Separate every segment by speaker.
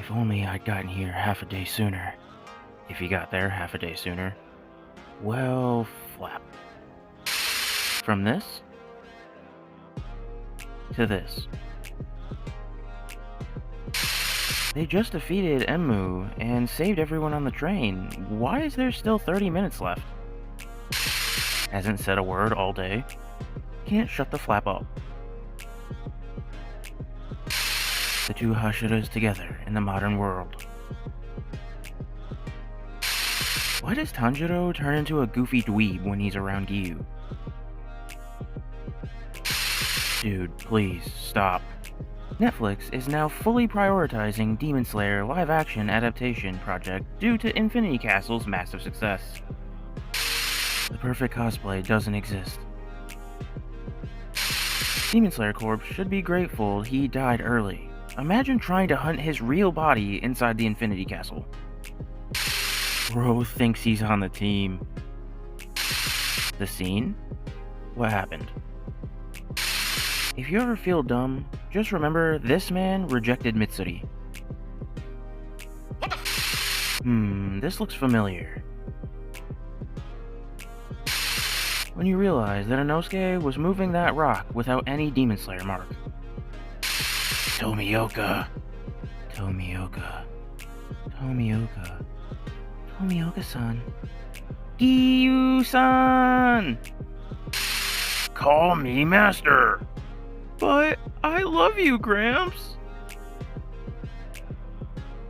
Speaker 1: If only I'd gotten here half a day sooner. If he got there half a day sooner. Well, flap. From this to this. They just defeated Enmu and saved everyone on the train. Why is there still 30 minutes left? Hasn't said a word all day. Can't shut the flap up. The two Hashiras together in the modern world. Why does Tanjiro turn into a goofy dweeb when he's around Giyu? Dude, please, stop. Netflix is now fully prioritizing Demon Slayer live-action adaptation project due to Infinity Castle's massive success. The perfect cosplay doesn't exist. Demon Slayer Corp should be grateful he died early. Imagine trying to hunt his real body inside the Infinity Castle. Bro thinks he's on the team. The scene? What happened? If you ever feel dumb, just remember this man rejected Mitsuri. This looks familiar. When you realize that Inosuke was moving that rock without any Demon Slayer mark. Tomioka. Tomioka. Tomioka. Tomioka-san. Giyu-san! Call me master! But I love you, Gramps!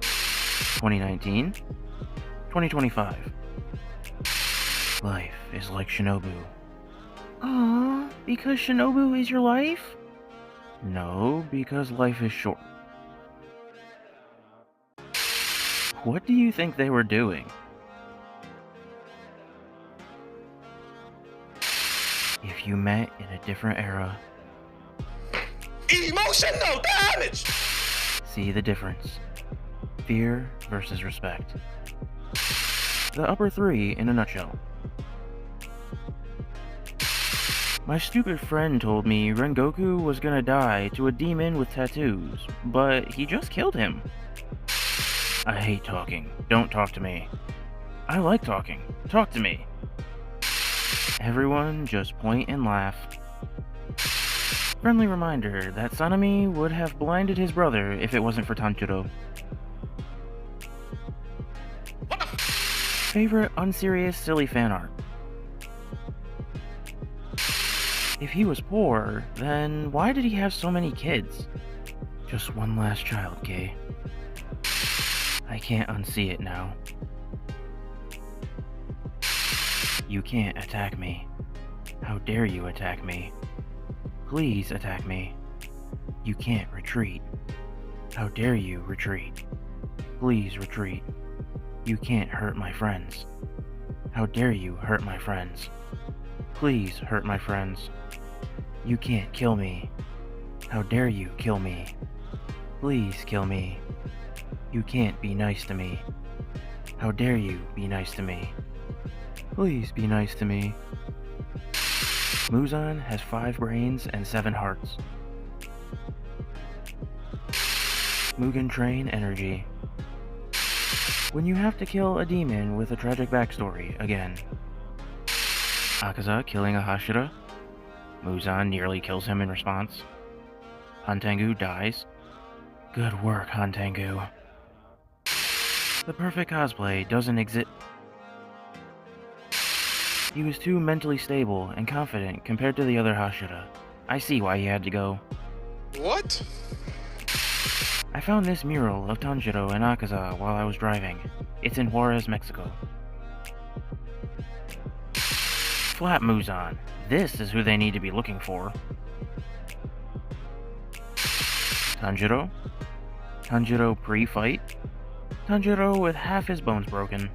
Speaker 1: 2019, 2025. Life is like Shinobu. Aww, because Shinobu is your life? No, because life is short. What do you think they were doing? If you met in a different era,
Speaker 2: emotional damage!
Speaker 1: see the difference. Fear versus respect. The upper three in a nutshell. My stupid friend told me Rengoku was gonna die to a demon with tattoos, but he just killed him. I hate talking. Don't talk to me. I like talking. Talk to me. Everyone just point and laugh. Friendly reminder that Sanemi would have blinded his brother if it wasn't for Tanjiro. Favorite unserious silly fan art. If he was poor, then why did he have so many kids? Just one last child, Kay. I can't unsee it now. You can't attack me. How dare you attack me? Please attack me. You can't retreat. How dare you retreat? Please retreat. You can't hurt my friends. How dare you hurt my friends? Please hurt my friends. You can't kill me. How dare you kill me? Please kill me. You can't be nice to me. How dare you be nice to me? Please be nice to me. Muzan has 5 brains and 7 hearts. Mugen Train energy. When you have to kill a demon with a tragic backstory again. Akaza killing a Hashira. Muzan nearly kills him in response. Hantengu dies. Good work, Hantengu. The perfect cosplay doesn't exist. He was too mentally stable and confident compared to the other Hashira. I see why he had to go.
Speaker 2: What?
Speaker 1: I found this mural of Tanjiro and Akaza while I was driving. It's in Juarez, Mexico. Flat Muzan. This is who they need to be looking for. Tanjiro? Tanjiro pre-fight? Tanjiro with half his bones broken.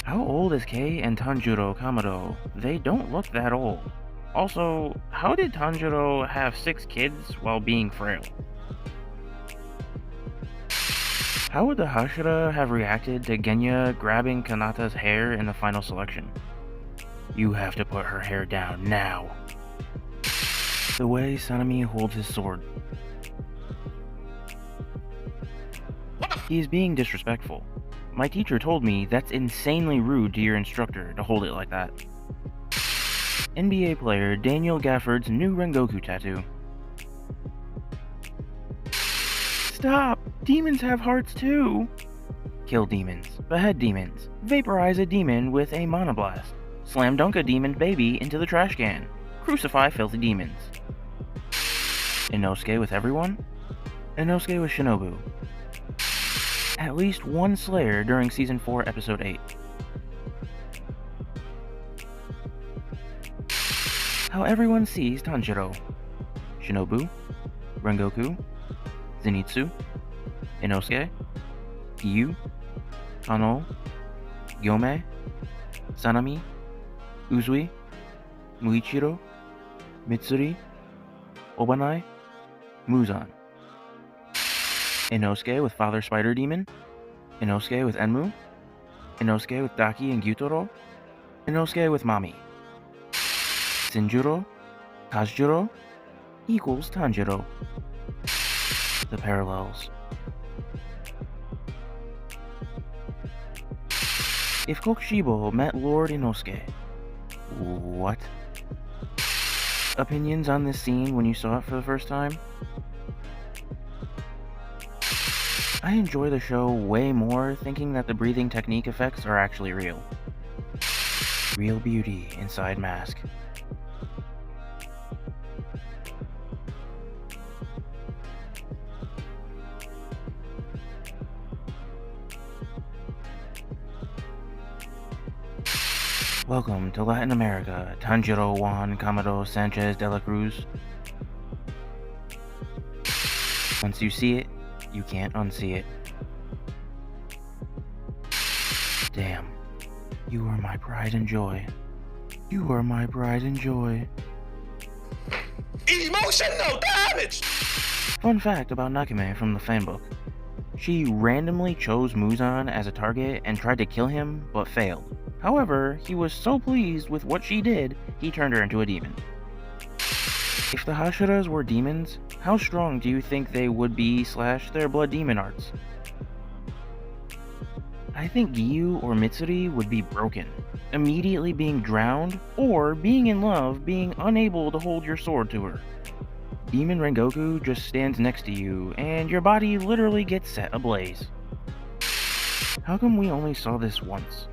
Speaker 1: How old is Kei and Tanjiro Kamado? They don't look that old. Also, how did Tanjiro have 6 kids while being frail? How would the Hashira have reacted to Genya grabbing Kanata's hair in the final selection? You have to put her hair down now. The way Sanemi holds his sword. He is being disrespectful. My teacher told me that's insanely rude to your instructor to hold it like that. NBA player Daniel Gafford's new Rengoku tattoo. Stop! Demons have hearts too! Kill demons, behead demons, vaporize a demon with a monoblast, slam dunk a demon baby into the trash can, crucify filthy demons. Inosuke with everyone? Inosuke with Shinobu. At least one Slayer during Season 4, Episode 8. How everyone sees Tanjiro. Shinobu, Rengoku, Zenitsu, Inosuke, Giyu, Kano, Gyome, Sanami, Uzui, Muichiro, Mitsuri, Obanai, Muzan. Inosuke with Father Spider Demon, Inosuke with Enmu, Inosuke with Daki and Gyutaro, Inosuke with Mami. Shinjuro, Kajiro equals Tanjiro. The parallels. If Kokushibo met Lord Inosuke, what? Opinions on this scene when you saw it for the first time? I enjoy the show way more thinking that the breathing technique effects are actually real. Real beauty inside mask. Welcome to Latin America, Tanjiro Juan Camilo Sanchez de la Cruz. Once you see it, you can't unsee it. Damn, you are my pride and joy. You are my pride and joy.
Speaker 2: Emotional damage!
Speaker 1: Fun fact about Nakame from the fanbook. She randomly chose Muzan as a target and tried to kill him, but failed. However, he was so pleased with what she did, he turned her into a demon. If the Hashiras were demons, how strong do you think they would be / their blood demon arts? I think Giyu or Mitsuri would be broken, immediately being drowned, or being in love, being unable to hold your sword to her. Demon Rengoku just stands next to you, and your body literally gets set ablaze. How come we only saw this once?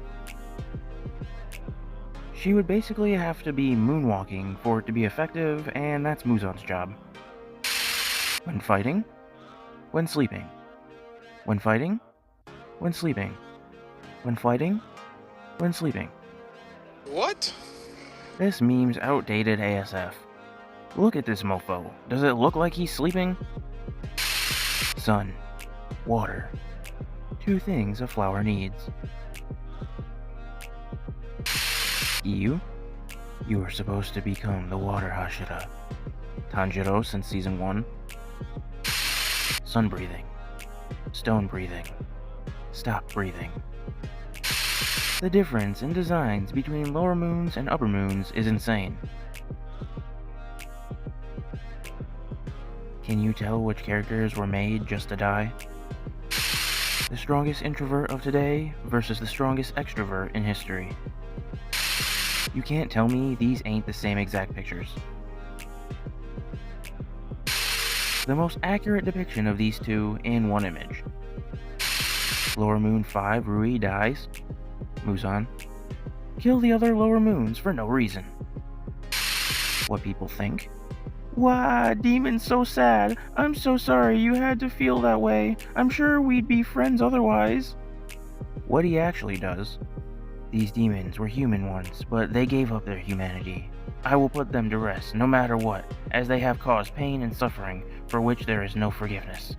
Speaker 1: She would basically have to be moonwalking for it to be effective, and that's Muzan's job. When fighting? When sleeping. When fighting? When sleeping. When fighting? When sleeping.
Speaker 2: What?
Speaker 1: This meme's outdated ASF. Look at this mofo. Does it look like he's sleeping? Sun. Water. Two things a flower needs. Giyu, you were supposed to become the water Hashira. Tanjiro since Season 1. Sun breathing. Stone breathing. Stop breathing. The difference in designs between lower moons and upper moons is insane. Can you tell which characters were made just to die? The strongest introvert of today versus the strongest extrovert in history. You can't tell me these ain't the same exact pictures. The most accurate depiction of these two in one image. Lower Moon 5 Rui dies. Muzan. Kill the other lower moons for no reason. What people think? Why, Demon's so sad. I'm so sorry you had to feel that way. I'm sure we'd be friends otherwise. What he actually does. These demons were human once, but they gave up their humanity. I will put them to rest, no matter what, as they have caused pain and suffering, for which there is no forgiveness.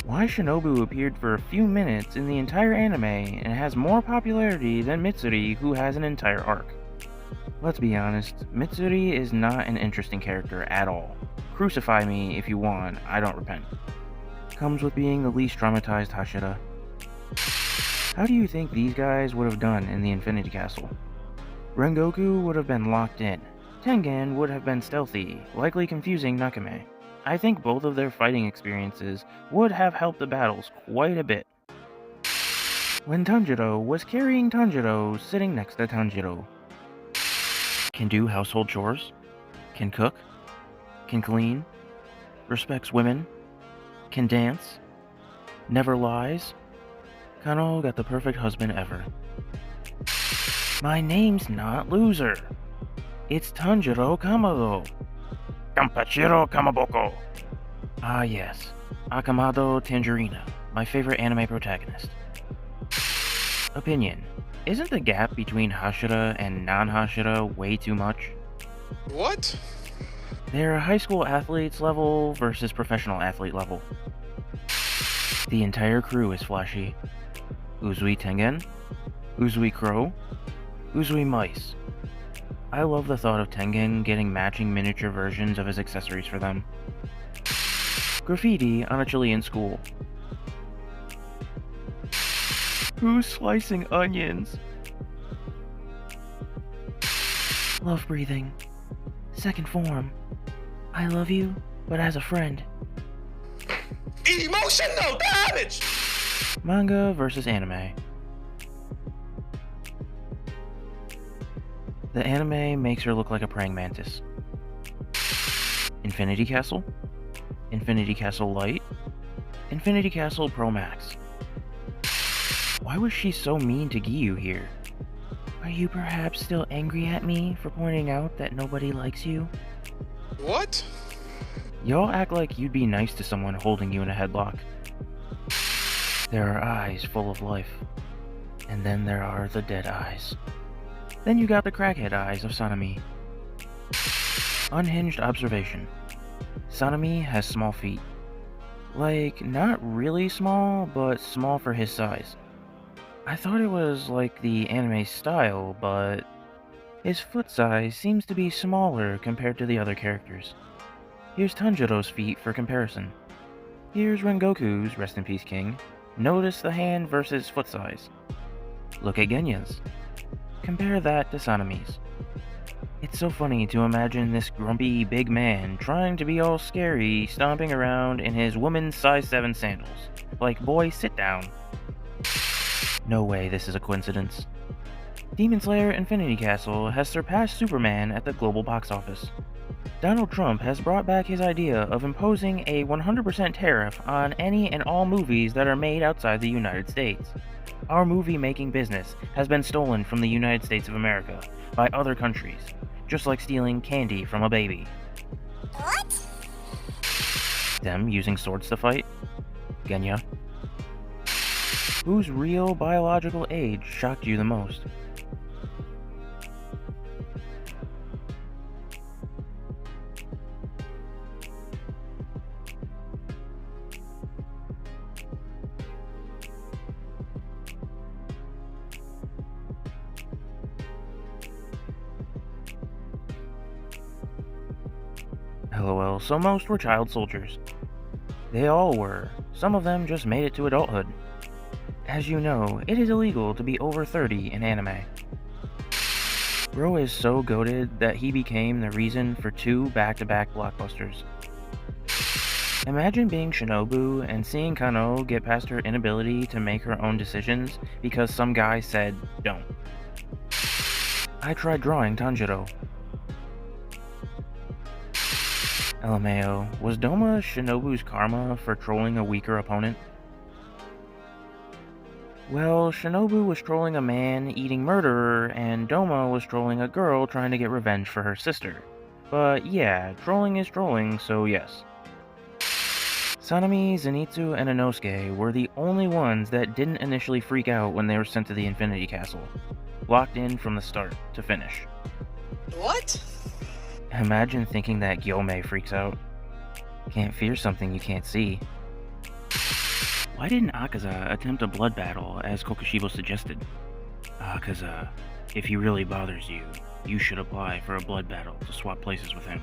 Speaker 1: Why Shinobu appeared for a few minutes in the entire anime and has more popularity than Mitsuri, who has an entire arc? Let's be honest, Mitsuri is not an interesting character at all. Crucify me if you want, I don't repent. Comes with being the least traumatized Hashira. How do you think these guys would have done in the Infinity Castle? Rengoku would have been locked in. Tengen would have been stealthy, likely confusing Nakame. I think both of their fighting experiences would have helped the battles quite a bit. When Tanjiro was carrying Tanjiro sitting next to Tanjiro. Can do household chores, can cook, can clean, respects women, can dance, never lies. Kano got the perfect husband ever. My name's not Loser. It's Tanjiro Kamado. Kampachiro Kamaboko. Ah yes, Akamado Tangerina, my favorite anime protagonist. Opinion. Isn't the gap between Hashira and non-Hashira way too much?
Speaker 2: What?
Speaker 1: They're high school athletes level versus professional athlete level. The entire crew is flashy. Uzui Tengen, Uzui Crow, Uzui Mice. I love the thought of Tengen getting matching miniature versions of his accessories for them. Graffiti on a Chilean school. Who's slicing onions? Love breathing. Second form. I love you, but as a friend.
Speaker 2: Emotional damage!
Speaker 1: Manga versus anime. The anime makes her look like a praying mantis. Infinity Castle, Infinity Castle Lite, Infinity Castle Pro Max. Why was she so mean to Giyu here? Are you perhaps still angry at me for pointing out that nobody likes you?
Speaker 2: What?
Speaker 1: Y'all act like you'd be nice to someone holding you in a headlock. There are eyes full of life, and then there are the dead eyes. Then you got the crackhead eyes of Sanemi. Unhinged observation. Sanemi has small feet. Like, not really small, but small for his size. I thought it was like the anime style, but his foot size seems to be smaller compared to the other characters. Here's Tanjiro's feet for comparison. Here's Rengoku's, rest in peace king. Notice the hand versus foot size. Look at Genya's. Compare that to Sanemi's. It's so funny to imagine this grumpy big man trying to be all scary, stomping around in his woman's size 7 sandals. Like, boy, sit down. No way this is a coincidence. Demon Slayer Infinity Castle has surpassed Superman at the global box office. Donald Trump has brought back his idea of imposing a 100% tariff on any and all movies that are made outside the United States. Our movie-making business has been stolen from the United States of America by other countries, just like stealing candy from a baby.
Speaker 3: What?
Speaker 1: Them using swords to fight? Genya. Whose real biological age shocked you the most? LOL, so most were child soldiers. They all were. Some of them just made it to adulthood. As you know, it is illegal to be over 30 in anime. Bro is so goated that he became the reason for 2 back-to-back blockbusters. Imagine being Shinobu and seeing Kano get past her inability to make her own decisions because some guy said, don't. I tried drawing Tanjiro. LMAO, was Doma Shinobu's karma for trolling a weaker opponent? Well, Shinobu was trolling a man-eating murderer, and Doma was trolling a girl trying to get revenge for her sister. But yeah, trolling is trolling, so yes. Sanemi, Zenitsu, and Inosuke were the only ones that didn't initially freak out when they were sent to the Infinity Castle. Locked in from the start to finish.
Speaker 2: What?
Speaker 1: Imagine thinking that Gyomei freaks out. Can't fear something you can't see. Why didn't Akaza attempt a blood battle as Kokushibo suggested? Akaza, if he really bothers you, you should apply for a blood battle to swap places with him.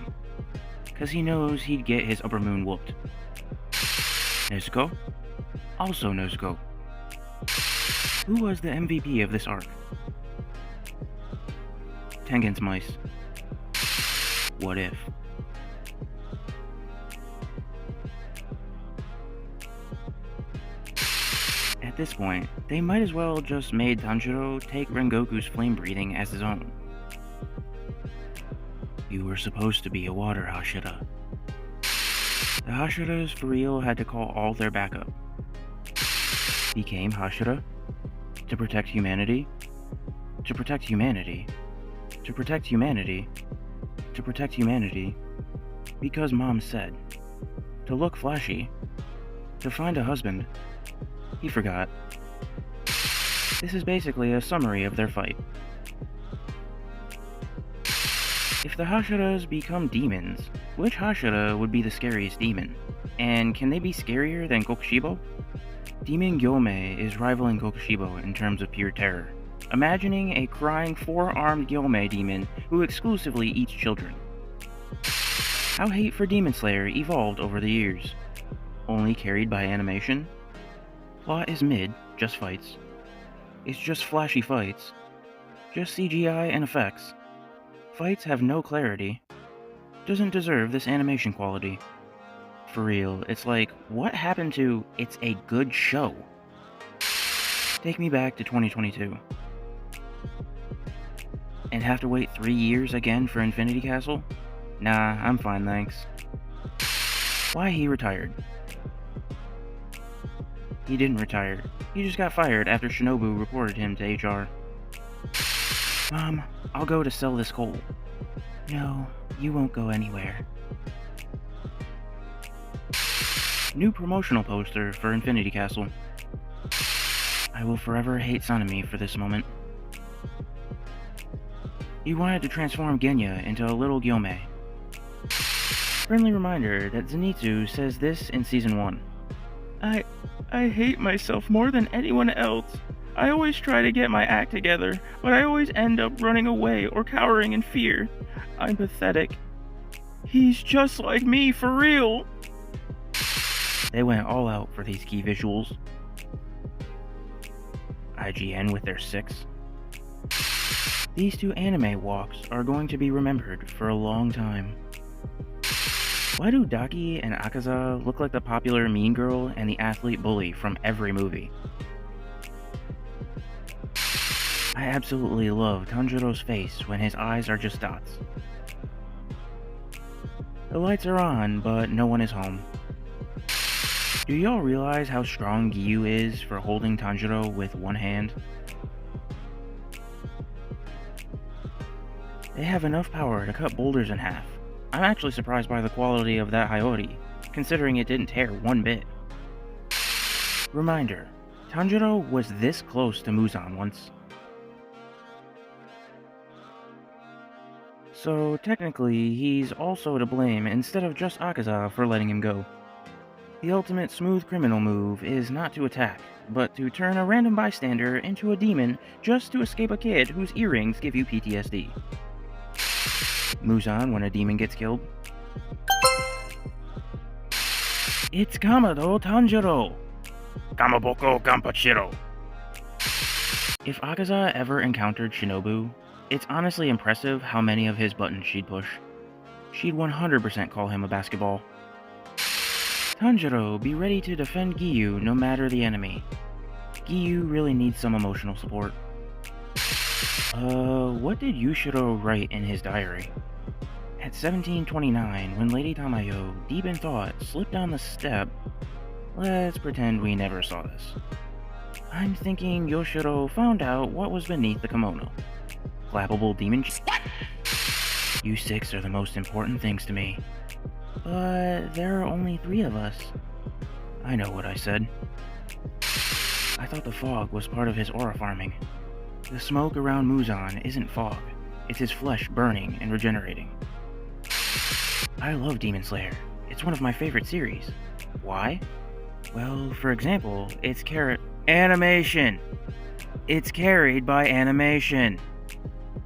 Speaker 1: Cause he knows he'd get his upper moon whooped. Nezuko? Also Nezuko. Who was the MVP of this arc? Tengen's mice. What if? At this point, they might as well just made Tanjiro take Rengoku's flame breathing as his own. You were supposed to be a water Hashira. The Hashiras for real had to call all their backup. Became Hashira? To protect humanity? To protect humanity? To protect humanity? To protect humanity? Because Mom said. To look flashy. To find a husband. He forgot. This is basically a summary of their fight. If the Hashiras become demons, which Hashira would be the scariest demon? And can they be scarier than Kokushibo? Demon Gyomei is rivaling Kokushibo in terms of pure terror. Imagining a crying four-armed Gyomei demon who exclusively eats children. How hate for Demon Slayer evolved over the years. Only carried by animation? Plot is mid, just fights. It's just flashy fights. Just CGI and effects. Fights have no clarity. Doesn't deserve this animation quality. For real, it's like, what happened to it's a good show? Take me back to 2022. And have to wait 3 years again for Infinity Castle? Nah, I'm fine, thanks. Why he retired? He didn't retire. He just got fired after Shinobu reported him to HR. Mom, I'll go to sell this coal. No, you won't go anywhere. New promotional poster for Infinity Castle. I will forever hate Sanemi for this moment. He wanted to transform Genya into a little Gyomei. Friendly reminder that Zenitsu says this in Season 1. I hate myself more than anyone else. I always try to get my act together, but I always end up running away or cowering in fear. I'm pathetic. He's just like me, for real! They went all out for these key visuals. IGN with their 6. These two anime walks are going to be remembered for a long time. Why do Daki and Akaza look like the popular mean girl and the athlete bully from every movie? I absolutely love Tanjiro's face when his eyes are just dots. The lights are on, but no one is home. Do y'all realize how strong Giyu is for holding Tanjiro with one hand? They have enough power to cut boulders in half. I'm actually surprised by the quality of that Hiyori, considering it didn't tear one bit. Reminder, Tanjiro was this close to Muzan once. So technically, he's also to blame instead of just Akaza for letting him go. The ultimate smooth criminal move is not to attack, but to turn a random bystander into a demon just to escape a kid whose earrings give you PTSD. Muzan when a demon gets killed. It's Kamado Tanjiro! Kamaboko Ganpachiro! If Akaza ever encountered Shinobu, it's honestly impressive how many of his buttons she'd push. She'd 100% call him a basketball. Tanjiro, be ready to defend Giyu no matter the enemy. Giyu really needs some emotional support. What did Yushiro write in his diary? At 1729, when Lady Tamayo, deep in thought, slipped down the step, let's pretend we never saw this. I'm thinking Yoshiro found out what was beneath the kimono. Flappable demon. You 6 are the most important things to me. But there are only 3 of us. I know what I said. I thought the fog was part of his aura farming. The smoke around Muzan isn't fog. It's his flesh burning and regenerating. I love Demon Slayer. It's one of my favorite series. Why? Well, for example, it's animation! It's carried by animation.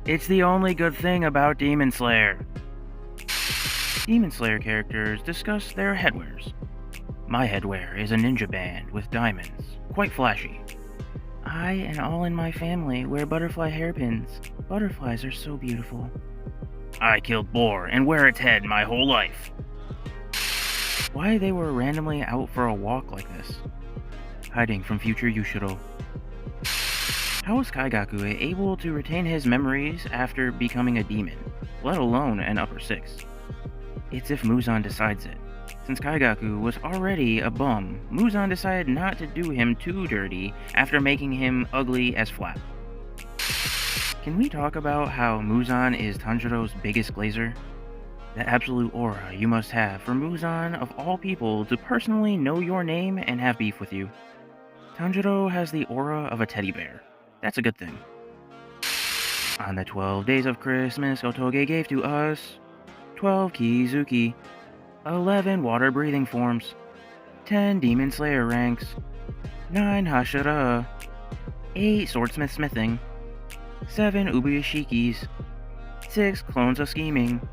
Speaker 1: It's the only good thing about Demon Slayer. Demon Slayer characters discuss their headwears. My headwear is a ninja band with diamonds, quite flashy. I and all in my family wear butterfly hairpins. Butterflies are so beautiful. I killed boar and wear its head my whole life. Why they were randomly out for a walk like this? hiding from future Yushiro. How is Kaigaku able to retain his memories after becoming a demon, let alone an upper six? It's if Muzan decides it. Since Kaigaku was already a bum, Muzan decided not to do him too dirty after making him ugly as Flap. Can we talk about how Muzan is Tanjiro's biggest glazer? The absolute aura you must have for Muzan of all people to personally know your name and have beef with you. Tanjiro has the aura of a teddy bear. That's a good thing. On the 12 days of Christmas, Otoge gave to us 12 Kizuki, 11 water breathing forms, 10 demon slayer ranks, 9 Hashira, 8 swordsmith smithing, 7 Ubuyashikis, 6 clones of scheming,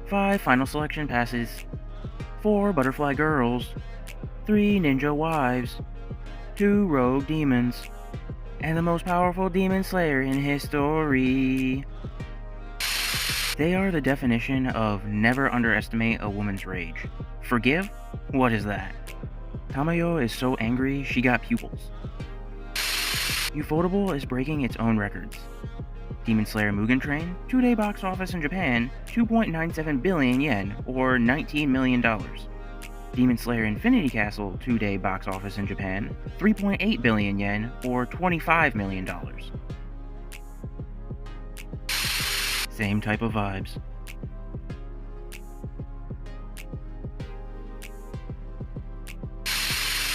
Speaker 1: 5 final selection passes, 4 butterfly girls, 3 ninja wives, 2 rogue demons, and the most powerful demon slayer in history. They are the definition of never underestimate a woman's rage. Forgive? What is that? Tamayo is so angry she got pupils. Ufotable is breaking its own records. Demon Slayer Mugen Train, 2-day box office in Japan, 2.97 billion yen, or $19 million. Demon Slayer Infinity Castle, 2-day box office in Japan, 3.8 billion yen, or $25 million. Same type of vibes.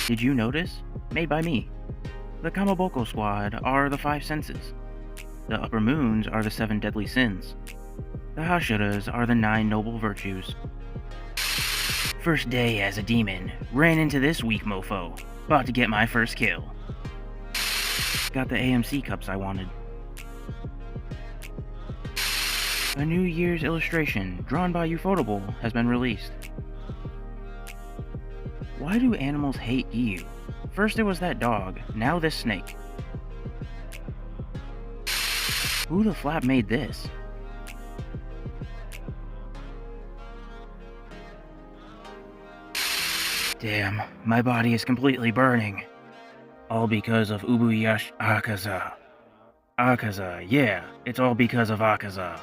Speaker 1: Did you notice? Made by me. The Kamaboko Squad are the 5 senses. The Upper Moons are the 7 deadly sins. The Hashiras are the 9 noble virtues. First day as a demon, ran into this weak mofo. About to get my first kill. Got the AMC cups I wanted. A New Year's illustration, drawn by Ufotable, has been released. Why do animals hate Giyu? First it was that dog, now this snake. Who the flap made this? Damn, my body is completely burning. All because of Akaza. Akaza, yeah, it's all because of Akaza.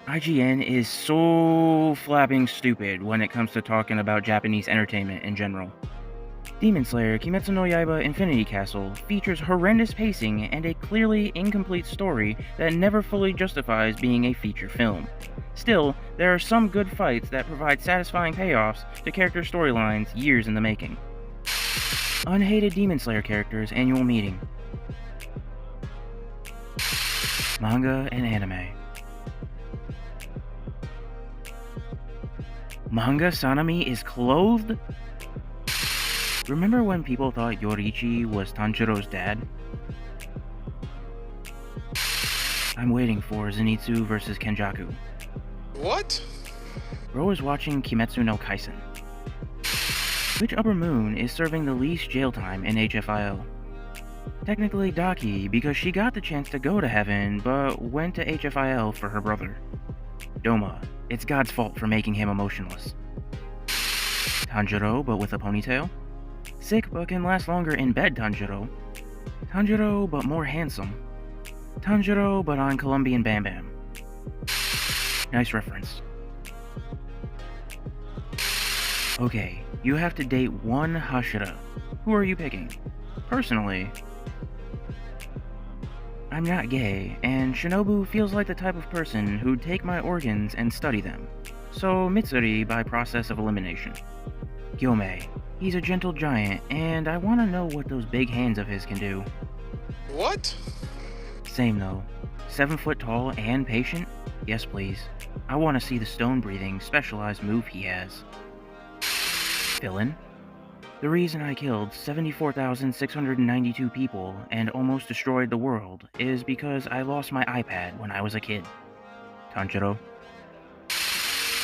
Speaker 1: IGN is so flapping stupid when it comes to talking about Japanese entertainment in general. Demon Slayer Kimetsu no Yaiba Infinity Castle features horrendous pacing and a clearly incomplete story that never fully justifies being a feature film. Still, there are some good fights that provide satisfying payoffs to character storylines years in the making. Unhated Demon Slayer characters annual meeting. Manga and anime. Manga Sanemi is clothed? Remember when people thought Yoriichi was Tanjiro's dad? I'm waiting for Zenitsu vs Kenjaku.
Speaker 2: What?
Speaker 1: Bro is watching Kimetsu no Kaisen. Which Upper Moon is serving the least jail time in HFIL? Technically Daki, because she got the chance to go to heaven, but went to HFIL for her brother. Doma, it's God's fault for making him emotionless. Tanjiro, but with a ponytail? Sick but can last longer in bed Tanjiro. Tanjiro, but more handsome. Tanjiro, but on Colombian Bam Bam. Nice reference. Okay, you have to date one Hashira. Who are you picking? Personally, I'm not gay, and Shinobu feels like the type of person who'd take my organs and study them. So Mitsuri by process of elimination. Gyomei, he's a gentle giant, and I want to know what those big hands of his can do.
Speaker 2: What?
Speaker 1: Same though. 7 foot tall and patient? Yes please. I want to see the stone-breathing, specialized move he has. Villain? The reason I killed 74,692 people and almost destroyed the world is because I lost my iPad when I was a kid. Tanjiro.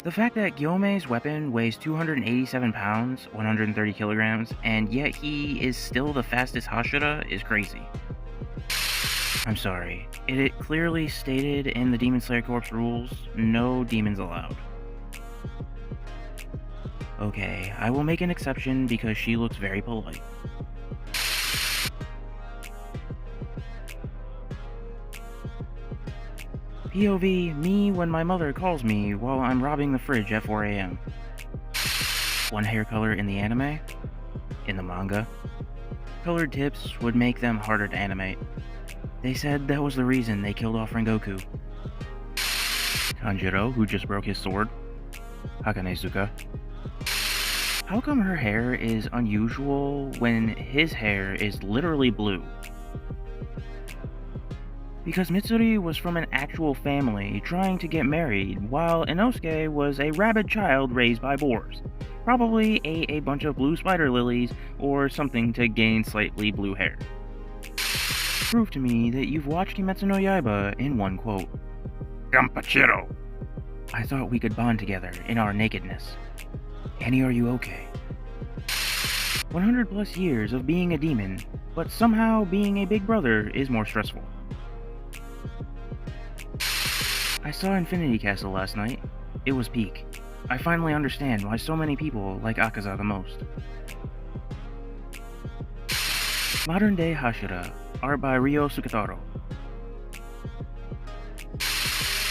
Speaker 1: The fact that Gyomei's weapon weighs 287 pounds, 130 kilograms, and yet he is still the fastest Hashira is crazy. I'm sorry, it clearly stated in the Demon Slayer Corps rules, no demons allowed. Okay, I will make an exception because she looks very polite. POV, me when my mother calls me while I'm robbing the fridge at 4 a.m. One hair color in the anime? In the manga? Colored tips would make them harder to animate. They said that was the reason they killed off Rengoku. Tanjiro, who just broke his sword. Hakanezuka. How come her hair is unusual when his hair is literally blue? Because Mitsuri was from an actual family trying to get married, while Inosuke was a rabid child raised by boars. Probably ate a bunch of blue spider lilies or something to gain slightly blue hair. Prove to me that you've watched Kimetsu no Yaiba in one quote. Gampachiro! I thought we could bond together in our nakedness. Annie, are you okay? 100 plus years of being a demon, but somehow being a big brother is more stressful. I saw Infinity Castle last night. It was peak. I finally understand why so many people like Akaza the most. Modern Day Hashira, art by Ryo Sukataro.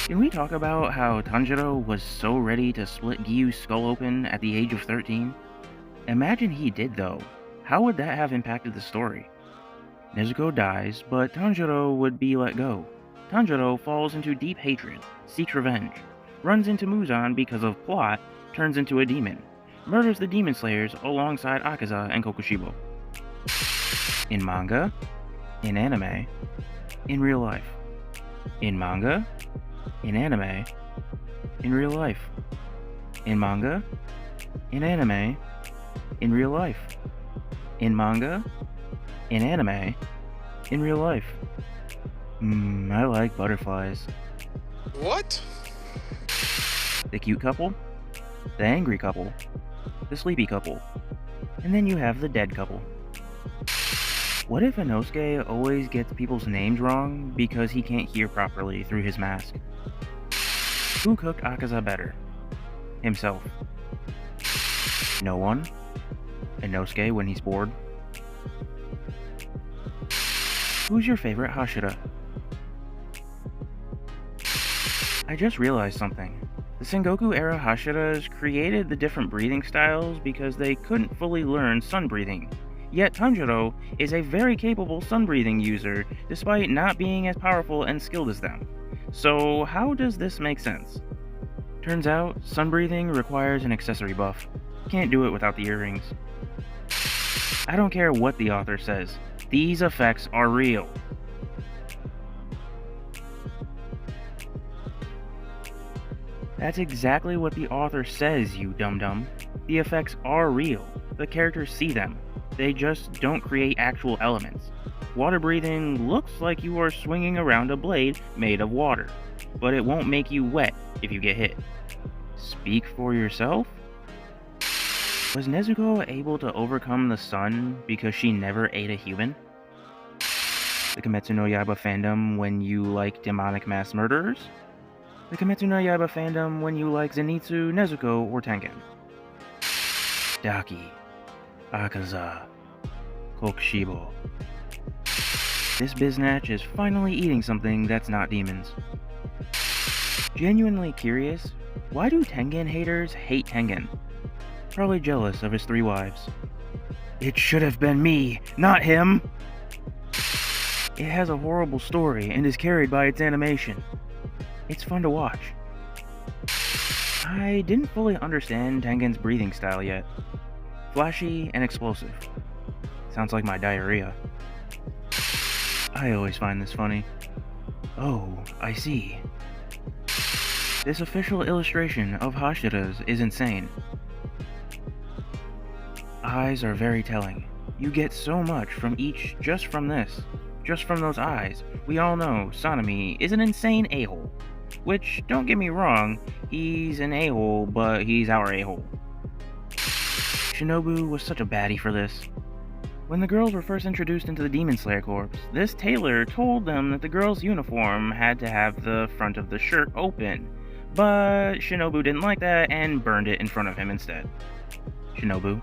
Speaker 1: Can we talk about how Tanjiro was so ready to split Gyu's skull open at the age of 13? Imagine he did though. How would that have impacted the story? Nezuko dies, but Tanjiro would be let go. Tanjiro falls into deep hatred, seeks revenge, runs into Muzan because of plot, turns into a demon, murders the demon slayers alongside Akaza and Kokushibo. In manga, in anime, in real life. In manga, in anime, in real life. In manga, in anime, in real life. In manga, in anime, in real life. I like butterflies.
Speaker 2: What?
Speaker 1: The cute couple, the angry couple, the sleepy couple, and then you have the dead couple. What if Inosuke always gets people's names wrong because he can't hear properly through his mask? Who cooked Akaza better? Himself. No one? Inosuke when he's bored? Who's your favorite Hashira? I just realized something. The Sengoku era Hashiras created the different breathing styles because they couldn't fully learn sun breathing. Yet Tanjiro is a very capable sun breathing user despite not being as powerful and skilled as them. So how does this make sense? Turns out, sun breathing requires an accessory buff. Can't do it without the earrings. I don't care what the author says. These effects are real. That's exactly what the author says, you dum-dum. The effects are real. The characters see them. They just don't create actual elements. Water breathing looks like you are swinging around a blade made of water, but it won't make you wet if you get hit. Speak for yourself? Was Nezuko able to overcome the sun because she never ate a human? The Kimetsu no Yaiba fandom when you like demonic mass murderers? The Kimetsu no Yaiba fandom when you like Zenitsu, Nezuko, or Tengen? Daki, Akaza, Kokushibo. This biznatch is finally eating something that's not demons. Genuinely curious, why do Tengen haters hate Tengen? Probably jealous of his 3 wives. It should have been me, not him! It has a horrible story and is carried by its animation. It's fun to watch. I didn't fully understand Tengen's breathing style yet. Flashy and explosive. Sounds like my diarrhea. I always find this funny. Oh, I see. This official illustration of Hashiras is insane. Eyes are very telling. You get so much from each just from this. Just from those eyes. We all know Sanemi is an insane a-hole. Which, don't get me wrong, he's an a-hole, but he's our a-hole. Shinobu was such a baddie for this. When the girls were first introduced into the Demon Slayer Corps, this tailor told them that the girl's uniform had to have the front of the shirt open, but Shinobu didn't like that and burned it in front of him instead. Shinobu.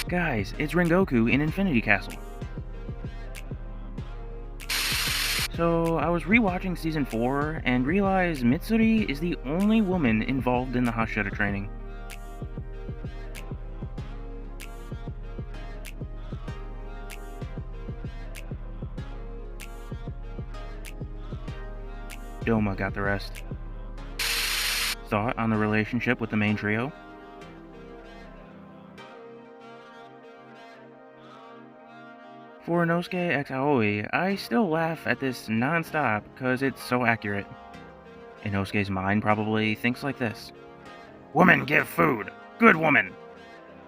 Speaker 1: Guys, it's Rengoku in Infinity Castle. So, I was rewatching Season 4 and realized Mitsuri is the only woman involved in the Hashira training. Doma got the rest. Thought on the relationship with the main trio? For Inosuke x Aoi, I still laugh at this non-stop because it's so accurate. Inosuke's mind probably thinks like this. Woman give food. Good woman.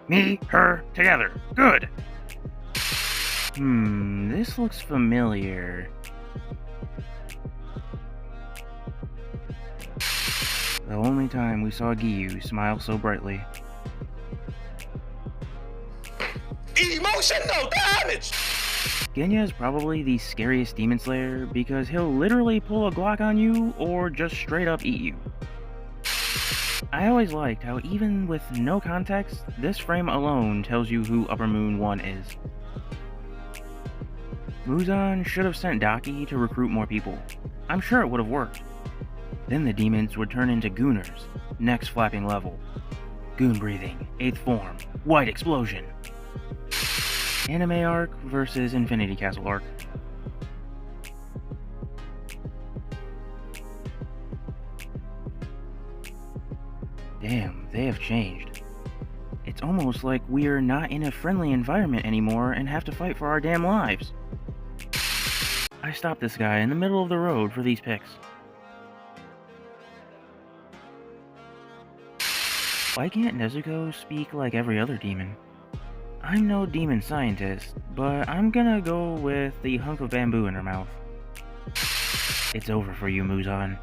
Speaker 1: Me, her, together. Good. This looks familiar. The only time we saw Giyu smile so brightly.
Speaker 2: Emotional damage!
Speaker 1: Genya is probably the scariest demon slayer because he'll literally pull a Glock on you or just straight up eat you. I always liked how even with no context, this frame alone tells you who Upper Moon 1 is. Muzan should have sent Daki to recruit more people. I'm sure it would have worked. Then the demons would turn into Gooners, next flapping level. Goon breathing, 8th form, white explosion. Anime arc versus Infinity Castle arc. Damn, they have changed. It's almost like we're not in a friendly environment anymore and have to fight for our damn lives. I stopped this guy in the middle of the road for these pics. Why can't Nezuko speak like every other demon? I'm no demon scientist, but I'm gonna go with the hunk of bamboo in her mouth. It's over for you, Muzan.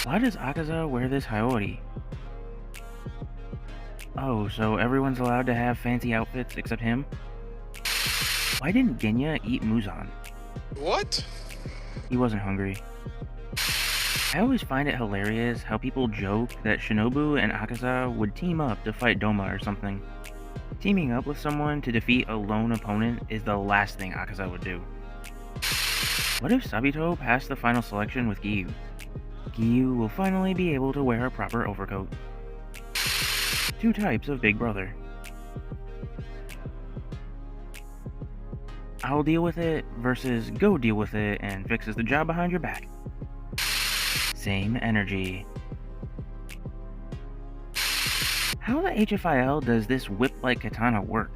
Speaker 1: Why does Akaza wear this Hiyori? Oh, so everyone's allowed to have fancy outfits except him? Why didn't Genya eat Muzan?
Speaker 2: What?
Speaker 1: He wasn't hungry. I always find it hilarious how people joke that Shinobu and Akaza would team up to fight Doma or something. Teaming up with someone to defeat a lone opponent is the last thing Akaza would do. What if Sabito passed the final selection with Giyu? Giyu will finally be able to wear a proper overcoat. Two types of Big Brother. I'll deal with it versus go deal with it and fixes the job behind your back. Same energy. How the HFIL does this whip-like katana work?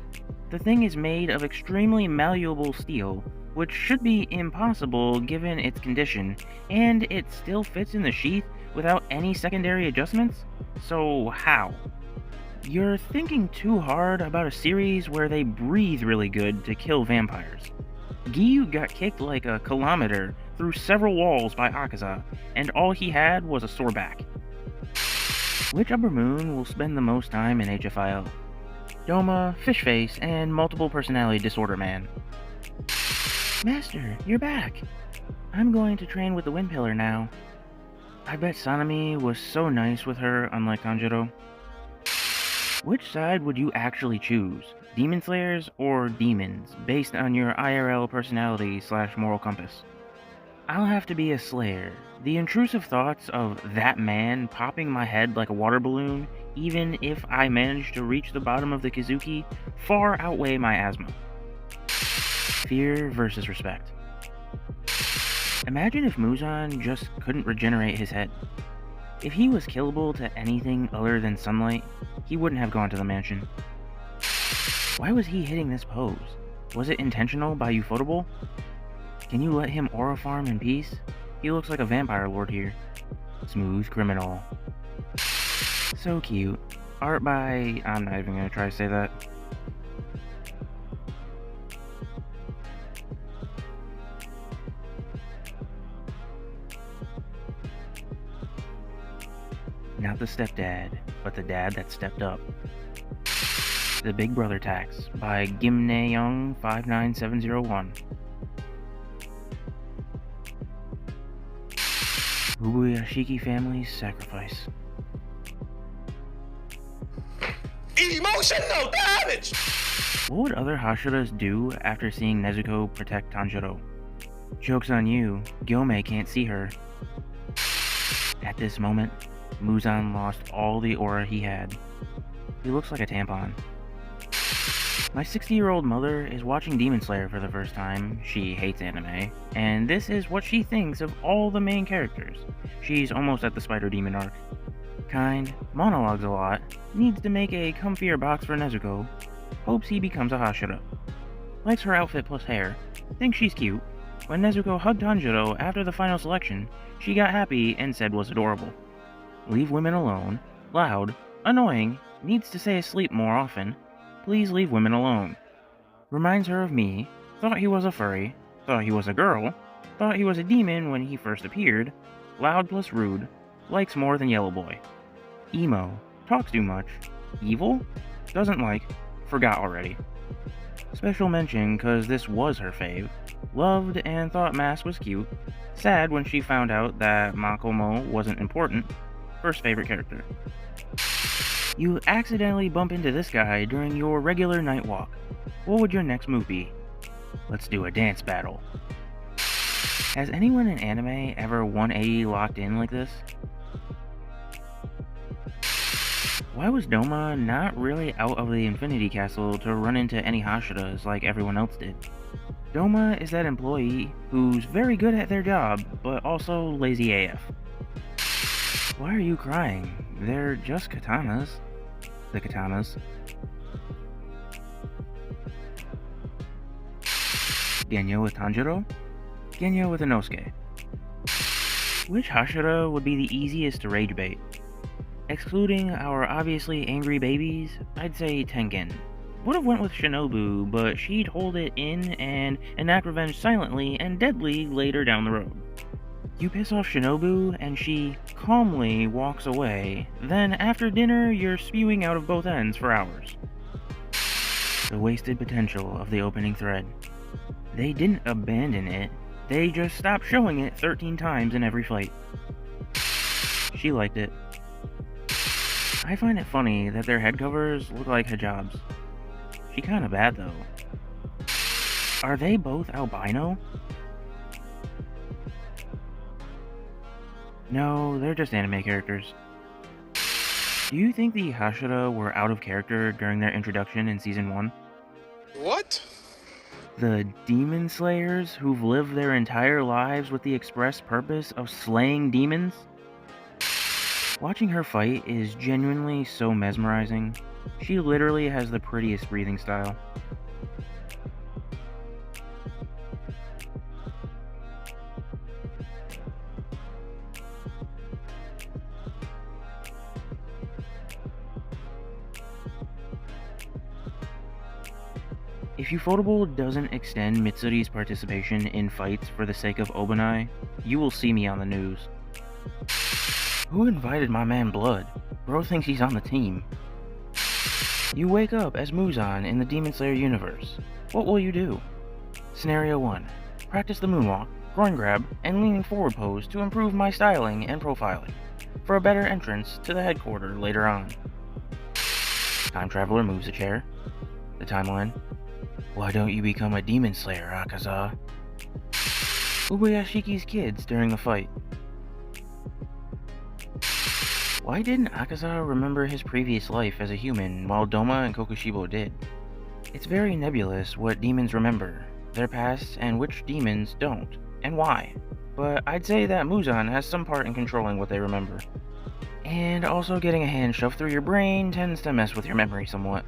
Speaker 1: The thing is made of extremely malleable steel, which should be impossible given its condition, and it still fits in the sheath without any secondary adjustments? So how? You're thinking too hard about a series where they breathe really good to kill vampires. Giyu got kicked like a kilometer through several walls by Akaza, and all he had was a sore back. Which Upper Moon will spend the most time in HFIL? Doma, Fishface, and Multiple Personality Disorder Man. Master, you're back! I'm going to train with the Wind Pillar now. I bet Sanemi was so nice with her, unlike Tanjiro. Which side would you actually choose? Demon Slayers or Demons, based on your IRL personality / moral compass? I'll have to be a Slayer. The intrusive thoughts of that man popping my head like a water balloon, even if I manage to reach the bottom of the Kizuki, far outweigh my asthma. Fear versus respect. Imagine if Muzan just couldn't regenerate his head. If he was killable to anything other than sunlight, he wouldn't have gone to the mansion. Why was he hitting this pose? Was it intentional by Ufotable? Can you let him aura farm in peace? He looks like a vampire lord here. Smooth criminal. So cute. Art by... I'm not even gonna try to say that. Not the stepdad, but the dad that stepped up. The Big Brother Tax by Gimnaeung 59701. Ubuyashiki family's sacrifice.
Speaker 2: Emotional damage!
Speaker 1: What would other Hashiras do after seeing Nezuko protect Tanjiro? Joke's on you, Gyome can't see her. At this moment, Muzan lost all the aura he had. He looks like a tampon. My 60-year-old mother is watching Demon Slayer for the first time. She hates anime, and this is what she thinks of all the main characters. She's almost at the Spider Demon arc. Kind, monologues a lot, needs to make a comfier box for Nezuko, hopes he becomes a Hashira. Likes her outfit plus hair, thinks she's cute. When Nezuko hugged Tanjiro after the final selection, she got happy and said was adorable. Leave women alone, loud, annoying, needs to stay asleep more often. Please leave women alone. Reminds her of me, thought he was a furry, thought he was a girl, thought he was a demon when he first appeared, loud plus rude, likes more than Yellow Boy. Emo, talks too much, evil, doesn't like, forgot already. Special mention cause this was her fave, loved and thought Mask was cute, sad when she found out that Makomo wasn't important, first favorite character. You accidentally bump into this guy during your regular night walk. What would your next move be? Let's do a dance battle. Has anyone in anime ever 180 locked in like this? Why was Doma not really out of the Infinity Castle to run into any Hashiras like everyone else did? Doma is that employee who's very good at their job, but also lazy AF. Why are you crying? They're just katanas. The katanas. Genyo with Tanjiro? Genyo with Inosuke. Which Hashira would be the easiest to rage bait? Excluding our obviously angry babies, I'd say Tengen. Would have went with Shinobu, but she'd hold it in and enact revenge silently and deadly later down the road. You piss off Shinobu, and she calmly walks away. Then, after dinner, you're spewing out of both ends for hours. The wasted potential of the opening thread. They didn't abandon it, they just stopped showing it 13 times in every fight. She liked it. I find it funny that their head covers look like hijabs. She kinda bad, though. Are they both albino? No, they're just anime characters. Do you think the Hashira were out of character during their introduction in Season 1?
Speaker 2: What?
Speaker 1: The Demon Slayers who've lived their entire lives with the express purpose of slaying demons? Watching her fight is genuinely so mesmerizing. She literally has the prettiest breathing style. If Ufotable doesn't extend Mitsuri's participation in fights for the sake of Obanai, you will see me on the news. Who invited my man Blood? Bro thinks he's on the team. You wake up as Muzan in the Demon Slayer universe. What will you do? Scenario 1. Practice the moonwalk, groin grab, and leaning forward pose to improve my styling and profiling, for a better entrance to the headquarters later on. Time Traveler moves a chair. The timeline. Why don't you become a Demon Slayer, Akaza? Ubuyashiki's kids during the fight. Why didn't Akaza remember his previous life as a human while Doma and Kokushibo did? It's very nebulous what demons remember, their past, and which demons don't, and why. But I'd say that Muzan has some part in controlling what they remember. And also getting a hand shoved through your brain tends to mess with your memory somewhat.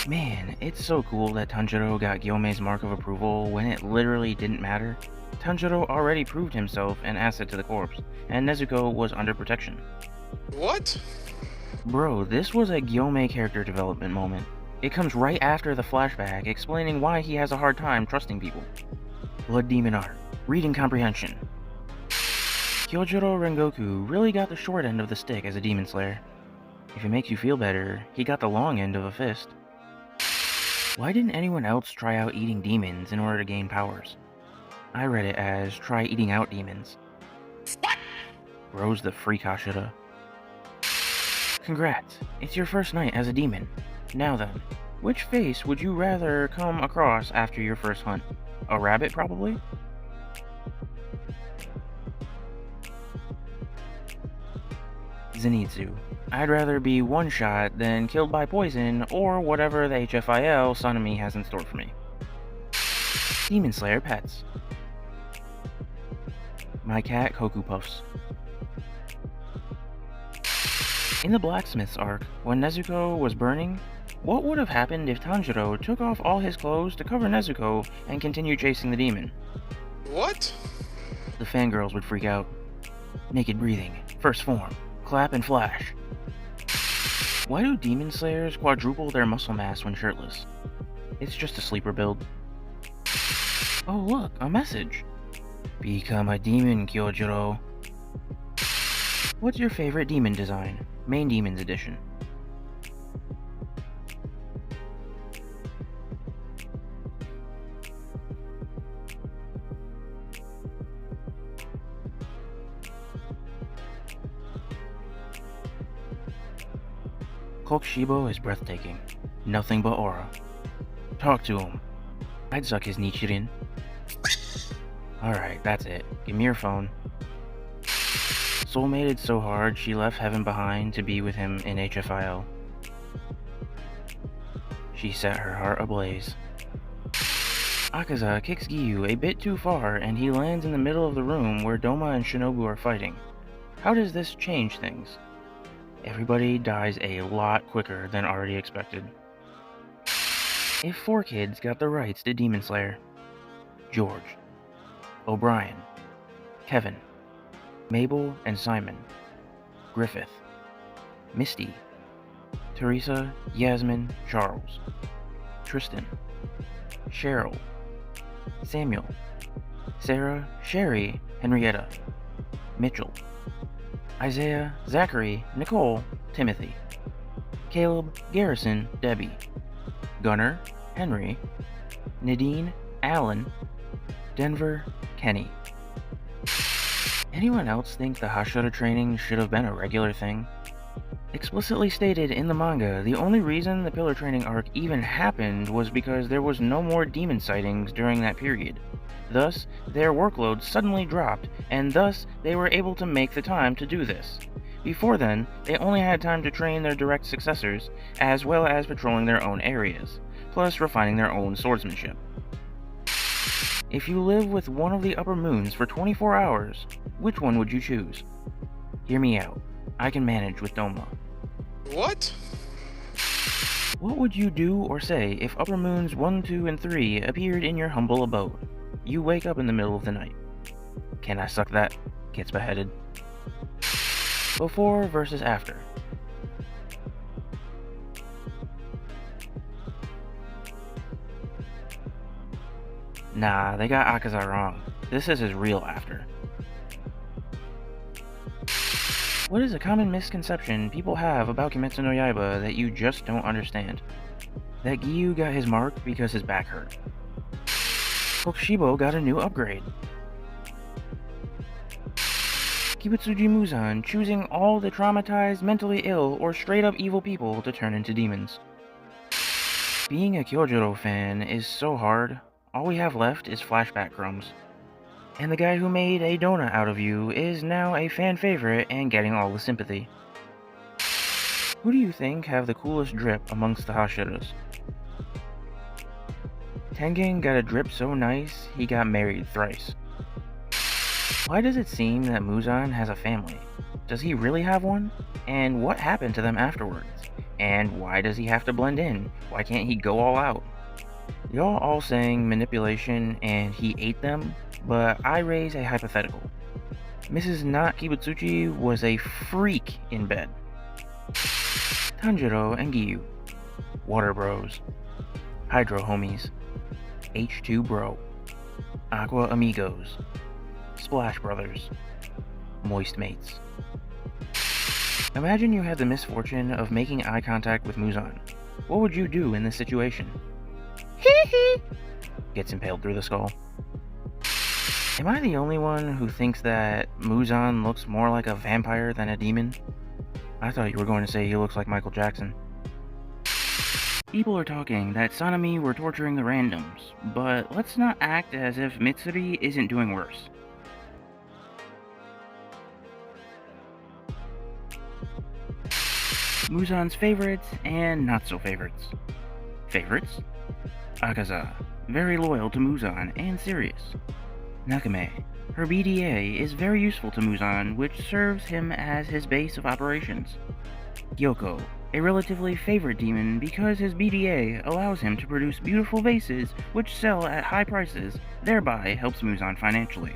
Speaker 1: Man, it's so cool that Tanjiro got Gyome's mark of approval when it literally didn't matter. Tanjiro already proved himself an asset to the corps, and Nezuko was under protection.
Speaker 2: What?
Speaker 1: Bro, this was a Gyome character development moment. It comes right after the flashback explaining why he has a hard time trusting people. Blood Demon Art, reading comprehension. Kyojuro Rengoku really got the short end of the stick as a Demon Slayer. If it makes you feel better, he got the long end of a fist. Why didn't anyone else try out eating demons in order to gain powers? I read it as try eating out demons. Rose the freak Hashira. Congrats, it's your first night as a demon. Now then, which face would you rather come across after your first hunt? A rabbit, probably? Zenitsu. I'd rather be one-shot than killed by poison or whatever the HFIL Sonami has in store for me. Demon Slayer pets. My cat Koku Puffs. In the Blacksmith's arc, when Nezuko was burning, what would have happened if Tanjiro took off all his clothes to cover Nezuko and continued chasing the demon?
Speaker 2: What?
Speaker 1: The fangirls would freak out. Naked breathing, first form, clap and flash. Why do demon slayers quadruple their muscle mass when shirtless? It's just a sleeper build. Oh look, a message. Become a demon, Kyojiro. What's your favorite demon design? Main Demons Edition. Kokushibo is breathtaking. Nothing but aura. Talk to him. I'd suck his Nichirin. Alright, that's it. Give me your phone. Soulmated so hard she left heaven behind to be with him in HFIL. She set her heart ablaze. Akaza kicks Giyu a bit too far and he lands in the middle of the room where Doma and Shinobu are fighting. How does this change things? Everybody dies a lot quicker than already expected. If 4 kids got the rights to Demon Slayer: George, O'Brien, Kevin, Mabel and Simon, Griffith, Misty, Teresa, Yasmin, Charles, Tristan, Cheryl, Samuel, Sarah, Sherry, Henrietta, Mitchell, Isaiah, Zachary, Nicole, Timothy, Caleb, Garrison, Debbie, Gunnar, Henry, Nadine, Alan, Denver, Kenny. Anyone else think the Hashira training should have been a regular thing? Explicitly stated in the manga, the only reason the Pillar Training arc even happened was because there was no more demon sightings during that period. Thus, their workload suddenly dropped, and thus they were able to make the time to do this. Before then, they only had time to train their direct successors, as well as patrolling their own areas, plus refining their own swordsmanship. If you live with one of the upper moons for 24 hours, which one would you choose? Hear me out. I can manage with Doma.
Speaker 2: What?
Speaker 1: What would you do or say if upper moons 1, 2, and 3 appeared in your humble abode? You wake up in the middle of the night. Can I suck that? Gets beheaded. Before versus after. Nah, they got Akaza wrong. This is his real after. What is a common misconception people have about Kimetsu no Yaiba that you just don't understand? That Giyu got his mark because his back hurt. Kokushibo got a new upgrade. Kibutsuji Muzan choosing all the traumatized, mentally ill, or straight up evil people to turn into demons. Being a Kyojuro fan is so hard, all we have left is flashback crumbs. And the guy who made a donut out of you is now a fan favorite and getting all the sympathy. Who do you think have the coolest drip amongst the Hashiras? Tengen got a drip so nice, he got married thrice. Why does it seem that Muzan has a family? Does he really have one? And what happened to them afterwards? And why does he have to blend in? Why can't he go all out? Y'all all saying manipulation and he ate them, but I raise a hypothetical. Mrs. Not Kibutsuchi was a freak in bed. Tanjiro and Giyu. Water Bros. Hydro Homies. H2 Bro. Aqua Amigos. Splash Brothers. Moist Mates. Imagine you had the misfortune of making eye contact with Muzan. What would you do in this situation? Hee hee! Gets impaled through the skull. Am I the only one who thinks that Muzan looks more like a vampire than a demon? I thought you were going to say he looks like Michael Jackson. People are talking that Sanemi were torturing the randoms, but let's not act as if Mitsuri isn't doing worse. Muzan's favorites and not so favorites. Favorites? Akaza, very loyal to Muzan and serious. Nakame, her BDA is very useful to Muzan, which serves him as his base of operations. Gyoko, a relatively favorite demon because his BDA allows him to produce beautiful vases which sell at high prices, thereby helps Muzan financially.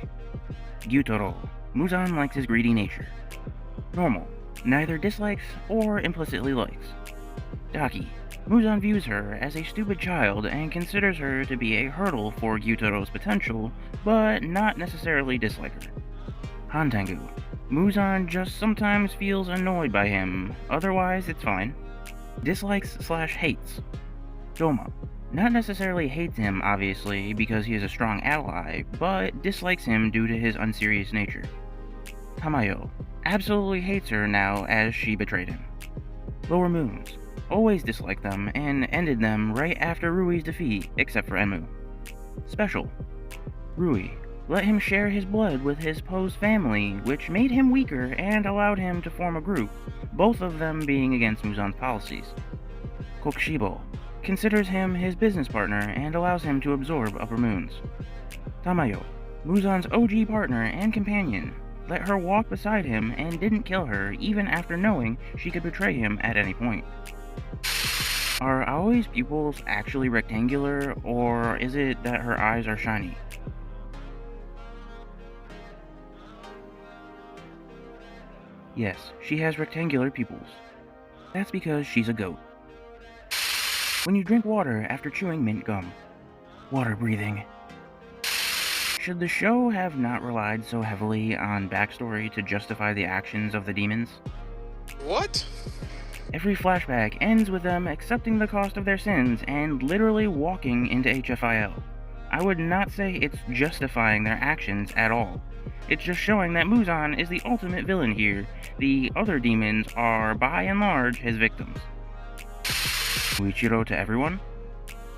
Speaker 1: Gyutaro, Muzan likes his greedy nature. Normal, neither dislikes or implicitly likes. Daki, Muzan views her as a stupid child and considers her to be a hurdle for Gyutaro's potential, but not necessarily dislike her. Hantengu, Muzan just sometimes feels annoyed by him, otherwise it's fine. Dislikes/hates. Doma, not necessarily hates him, obviously, because he is a strong ally, but dislikes him due to his unserious nature. Tamayo, absolutely hates her now as she betrayed him. Lower Moons, always disliked them and ended them right after Rui's defeat, except for Enmu. Special. Rui, let him share his blood with his Poe's family, which made him weaker and allowed him to form a group, both of them being against Muzan's policies. Kokushibo, considers him his business partner and allows him to absorb Upper Moons. Tamayo, Muzan's OG partner and companion, let her walk beside him and didn't kill her even after knowing she could betray him at any point. Are Aoi's pupils actually rectangular, or is it that her eyes are shiny? Yes, she has rectangular pupils. That's because she's a goat. When you drink water after chewing mint gum. Water breathing. Should the show have not relied so heavily on backstory to justify the actions of the demons?
Speaker 2: What?
Speaker 1: Every flashback ends with them accepting the cost of their sins and literally walking into HFIL. I would not say it's justifying their actions at all. It's just showing that Muzan is the ultimate villain here. The other demons are, by and large, his victims. Muichiro to everyone?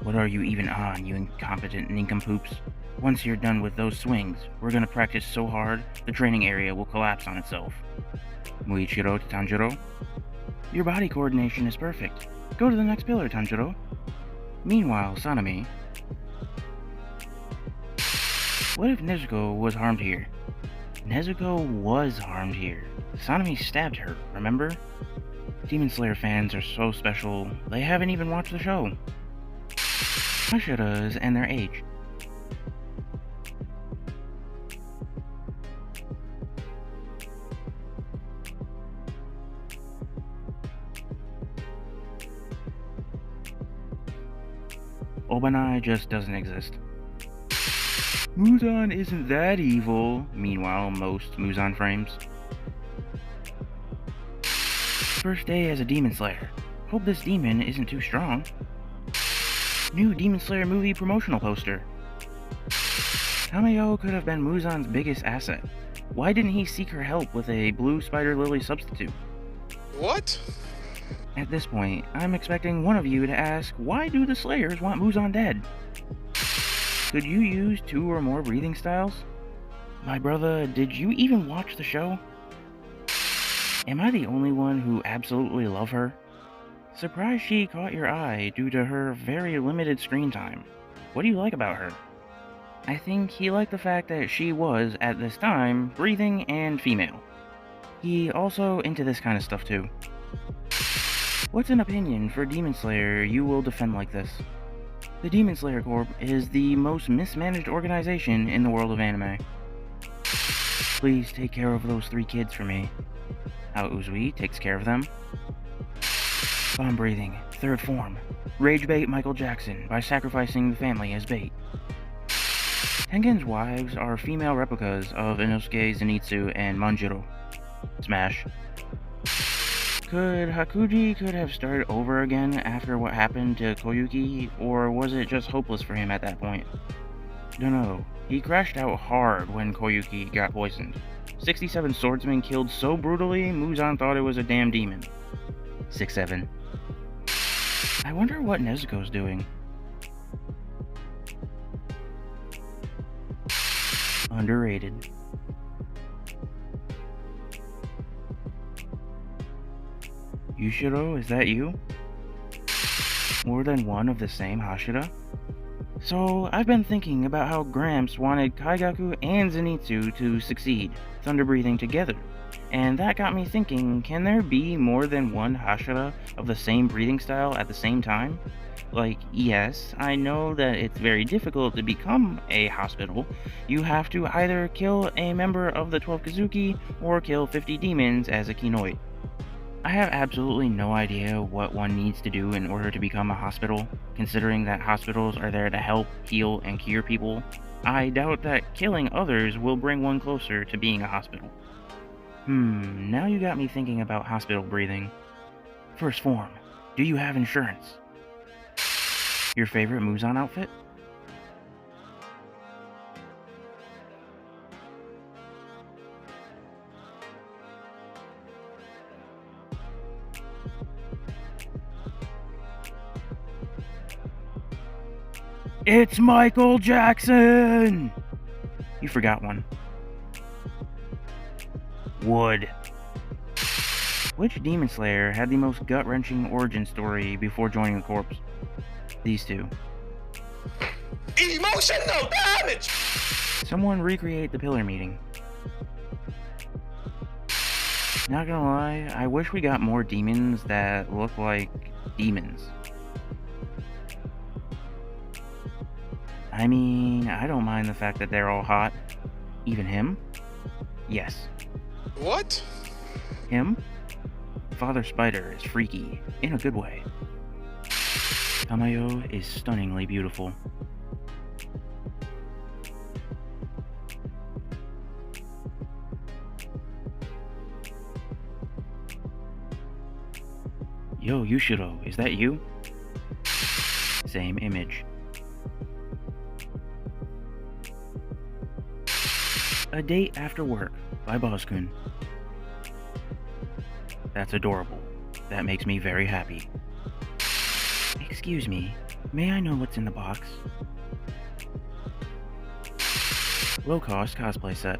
Speaker 1: What are you even on, you incompetent nincompoops? Once you're done with those swings, we're gonna practice so hard, the training area will collapse on itself. Muichiro to Tanjiro? Your body coordination is perfect. Go to the next pillar, Tanjiro. Meanwhile, Sanemi. What if Nezuko was harmed here? Nezuko was harmed here. Sanemi stabbed her, remember? Demon Slayer fans are so special, they haven't even watched the show. Ashiras and their age. Obanai just doesn't exist. Muzan isn't that evil. Meanwhile, most Muzan frames. First day as a Demon Slayer. Hope this demon isn't too strong. New Demon Slayer movie promotional poster. Tamayo could have been Muzan's biggest asset. Why didn't he seek her help with a blue spider lily substitute?
Speaker 2: What?
Speaker 1: At this point, I'm expecting one of you to ask, why do the Slayers want Muzan dead? Could you use 2 or more breathing styles? My brother, did you even watch the show? Am I the only one who absolutely love her? Surprised she caught your eye due to her very limited screen time. What do you like about her? I think he liked the fact that she was, at this time, breathing and female. He also into this kind of stuff too. What's an opinion for Demon Slayer you will defend like this? The Demon Slayer Corp is the most mismanaged organization in the world of anime. Please take care of those 3 kids for me. How Uzui takes care of them. Bomb breathing, 3rd form. Rage bait Michael Jackson by sacrificing the family as bait. Tengen's wives are female replicas of Inosuke, Zenitsu, and Manjiro. Smash. Could Hakuji have started over again after what happened to Koyuki, or was it just hopeless for him at that point? Dunno. He crashed out hard when Koyuki got poisoned. 67 swordsmen killed so brutally, Muzan thought it was a damn demon. 6-7. I wonder what Nezuko's doing. Underrated. Yushiro, is that you? More than one of the same Hashira? So, I've been thinking about how Gramps wanted Kaigaku and Zenitsu to succeed, thunder breathing together. And that got me thinking, can there be more than one Hashira of the same breathing style at the same time? Like, yes, I know that it's very difficult to become a hospital. You have to either kill a member of the 12 Kazuki or kill 50 demons as a Kinoite. I have absolutely no idea what one needs to do in order to become a hospital, considering that hospitals are there to help, heal, and cure people. I doubt that killing others will bring one closer to being a hospital. Now you got me thinking about hospital breathing. First form, do you have insurance? Your favorite Muzan outfit? It's Michael Jackson! You forgot one. Wood. Which Demon Slayer had the most gut-wrenching origin story before joining the Corps? These two.
Speaker 2: Emotional damage!
Speaker 1: Someone recreate the Pillar meeting. Not gonna lie, I wish we got more demons that look like demons. I mean, I don't mind the fact that they're all hot. Even him? Yes.
Speaker 2: What?
Speaker 1: Him? Father Spider is freaky, in a good way. Tamayo is stunningly beautiful. Yo, Yushiro, is that you? Same image. A Date After Work by Boskun. That's adorable. That makes me very happy. Excuse me, may I know what's in the box? Low-cost cosplay set.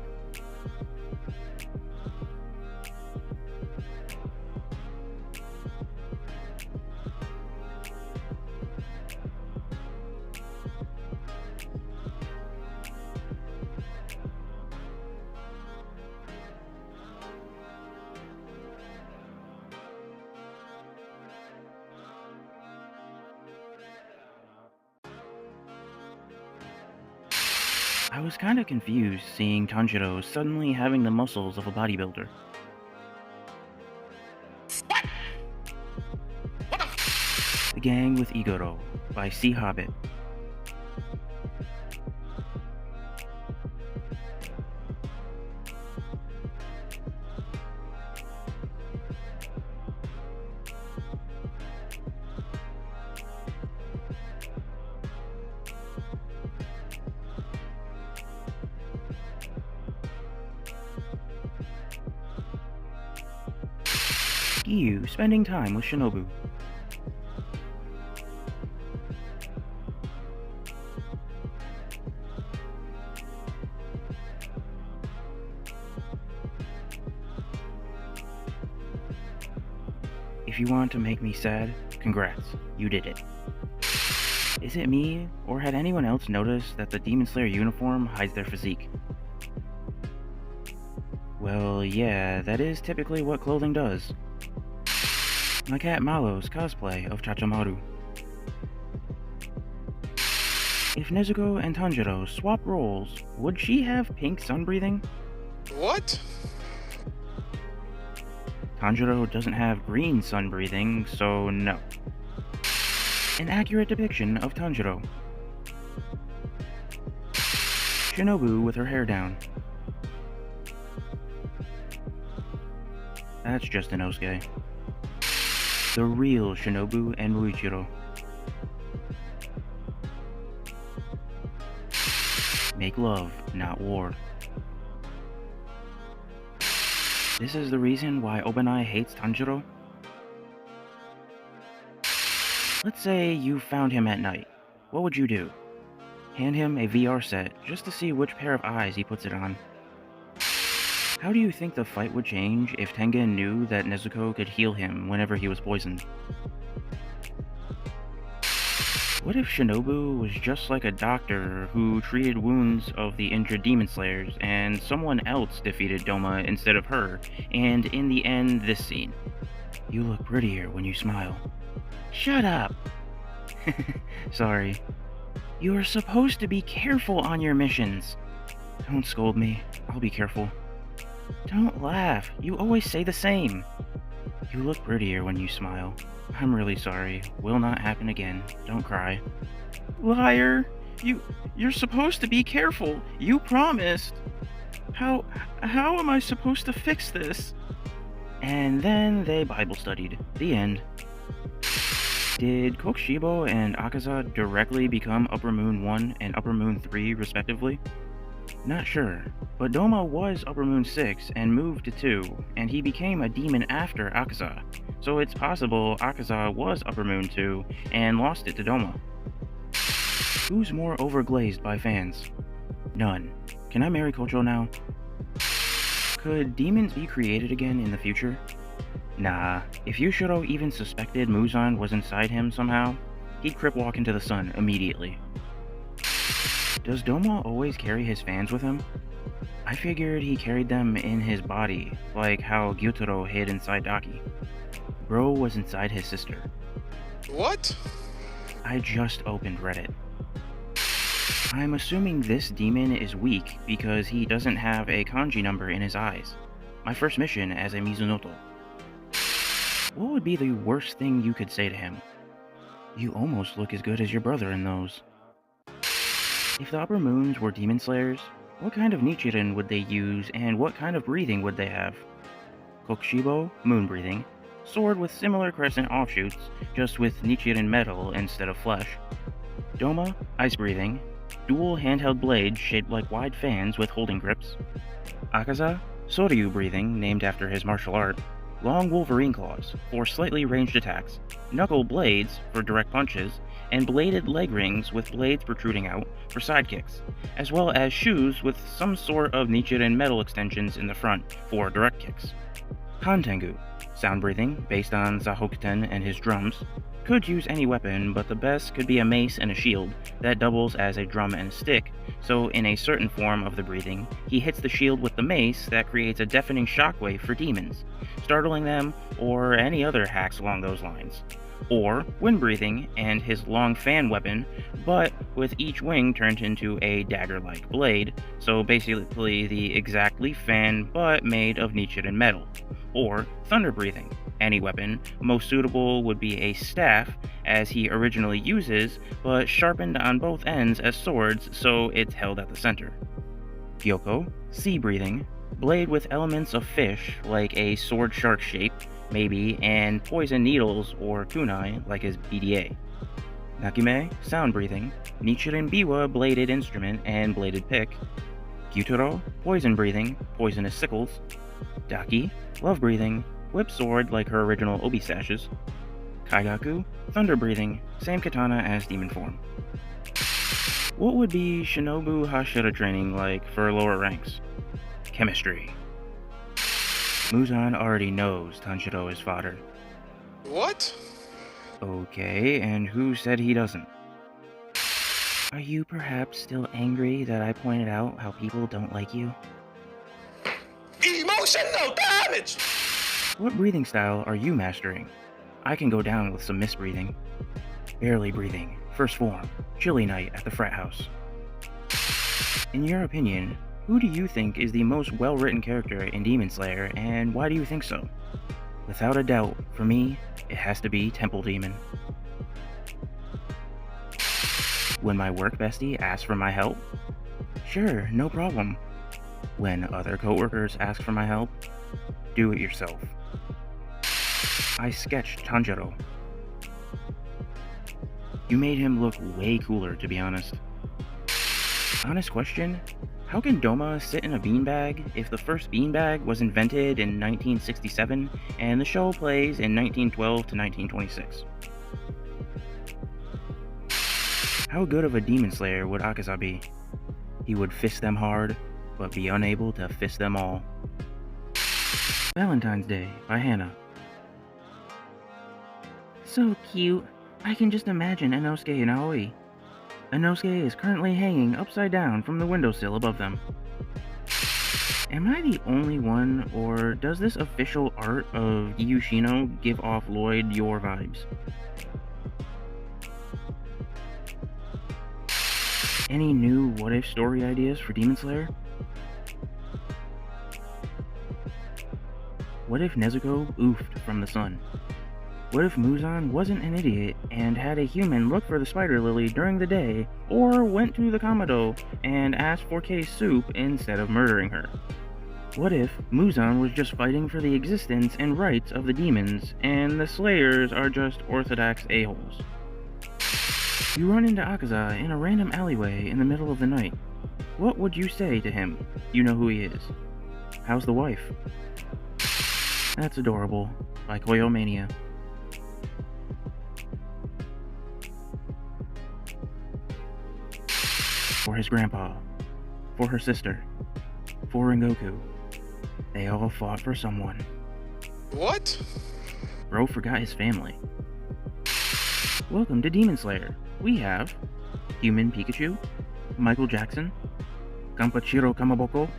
Speaker 1: I was kinda confused seeing Tanjiro suddenly having the muscles of a bodybuilder. The Gang with Igoro by C. Hobbit. Giyu spending time with Shinobu. If you want to make me sad, congrats, you did it. Is it me, or had anyone else noticed that the Demon Slayer uniform hides their physique? Well, yeah, that is typically what clothing does. My cat Malo's cosplay of Chachamaru. If Nezuko and Tanjiro swap roles, would she have pink sunbreathing?
Speaker 2: What?
Speaker 1: Tanjiro doesn't have green sunbreathing, so no. An accurate depiction of Tanjiro. Shinobu with her hair down. That's just Inosuke. The real Shinobu and Muichiro. Make love, not war. This is the reason why Obanai hates Tanjiro? Let's say you found him at night. What would you do? Hand him a VR set just to see which pair of eyes he puts it on. How do you think the fight would change if Tengen knew that Nezuko could heal him whenever he was poisoned? What if Shinobu was just like a doctor who treated wounds of the injured demon slayers and someone else defeated Doma instead of her, and in the end this scene? You look prettier when you smile. Shut up! Sorry. You are supposed to be careful on your missions. Don't scold me, I'll be careful. Don't laugh, you always say the same. You look prettier when you smile. I'm really sorry. Will not happen again. Don't cry. Liar! You're supposed to be careful. You promised. How am I supposed to fix this? And then they Bible studied. The end. Did Kokushibo and Akaza directly become Upper Moon 1 and Upper Moon 3 respectively? Not sure, but Doma was Upper Moon 6 and moved to 2, and he became a demon after Akaza, so it's possible Akaza was Upper Moon 2 and lost it to Doma. Who's more overglazed by fans? None. Can I marry Kocho now? Could demons be created again in the future? Nah, if Yushiro even suspected Muzan was inside him somehow, he'd crip walk into the sun immediately. Does Doma always carry his fans with him? I figured he carried them in his body, like how Gyutaro hid inside Daki. Bro was inside his sister.
Speaker 2: What?
Speaker 1: I just opened Reddit. I'm assuming this demon is weak because he doesn't have a kanji number in his eyes. My first mission as a Mizunoto. What would be the worst thing you could say to him? You almost look as good as your brother in those. If the Upper Moons were demon slayers, what kind of Nichiren would they use and what kind of breathing would they have? Kokushibo, moon breathing. Sword with similar crescent offshoots, just with Nichiren metal instead of flesh. Doma, ice breathing. Dual handheld blades shaped like wide fans with holding grips. Akaza, Soryu breathing, named after his martial art. Long Wolverine claws for slightly ranged attacks, knuckle blades for direct punches, and bladed leg rings with blades protruding out for side kicks, as well as shoes with some sort of Nichiren metal extensions in the front for direct kicks. Hantengu, sound breathing based on Zahokuten and his drums, could use any weapon, but the best could be a mace and a shield that doubles as a drum and a stick, so in a certain form of the breathing, he hits the shield with the mace that creates a deafening shockwave for demons, startling them, or any other hacks along those lines. Or wind breathing and his long fan weapon, but with each wing turned into a dagger-like blade, so basically the exact leaf fan but made of Nichiren metal. Or thunder breathing. Any weapon, most suitable would be a staff, as he originally uses, but sharpened on both ends as swords so it's held at the center. Gyoko, sea breathing, blade with elements of fish like a sword shark shape, maybe, and poison needles or kunai like his BDA. Nakime, sound breathing, Nichiren Biwa bladed instrument and bladed pick. Gyutaro, poison breathing, poisonous sickles. Daki, love breathing, whip sword like her original obi sashes. Kaigaku, thunder breathing, same katana as demon form. What would be Shinobu Hashira training like for lower ranks? Chemistry. Muzan already knows Tanjiro is fodder.
Speaker 2: What?
Speaker 1: Okay, and who said he doesn't? Are you perhaps still angry that I pointed out how people don't like you?
Speaker 2: Emotional damage!
Speaker 1: What breathing style are you mastering? I can go down with some misbreathing. Barely breathing, first form, chilly night at the frat house. In your opinion, who do you think is the most well-written character in Demon Slayer, and why do you think so? Without a doubt, for me, it has to be Temple Demon. When my work bestie asks for my help? Sure, no problem. When other coworkers ask for my help? Do it yourself. I sketched Tanjiro. You made him look way cooler, to be honest. Honest question, how can Doma sit in a beanbag if the first beanbag was invented in 1967 and the show plays in 1912 to 1926? How good of a demon slayer would Akaza be? He would fist them hard, but be unable to fist them all. Valentine's Day by Hannah. So cute. I can just imagine Inosuke and Aoi. Inosuke is currently hanging upside down from the windowsill above them. Am I the only one, or does this official art of Yushino give off Lloyd Yor vibes? Any new what-if story ideas for Demon Slayer? What if Nezuko oofed from the sun? What if Muzan wasn't an idiot and had a human look for the spider lily during the day, or went to the Kamado and asked for Kei's soup instead of murdering her? What if Muzan was just fighting for the existence and rights of the demons, and the Slayers are just orthodox a-holes? You run into Akaza in a random alleyway in the middle of the night. What would you say to him? You know who he is. How's the wife? That's Adorable by Koyo Mania. For his grandpa, for her sister, for Rengoku. They all fought for someone.
Speaker 2: What?
Speaker 1: Bro forgot his family. Welcome to Demon Slayer. We have Human Pikachu, Michael Jackson, Kampachiro Kamaboko,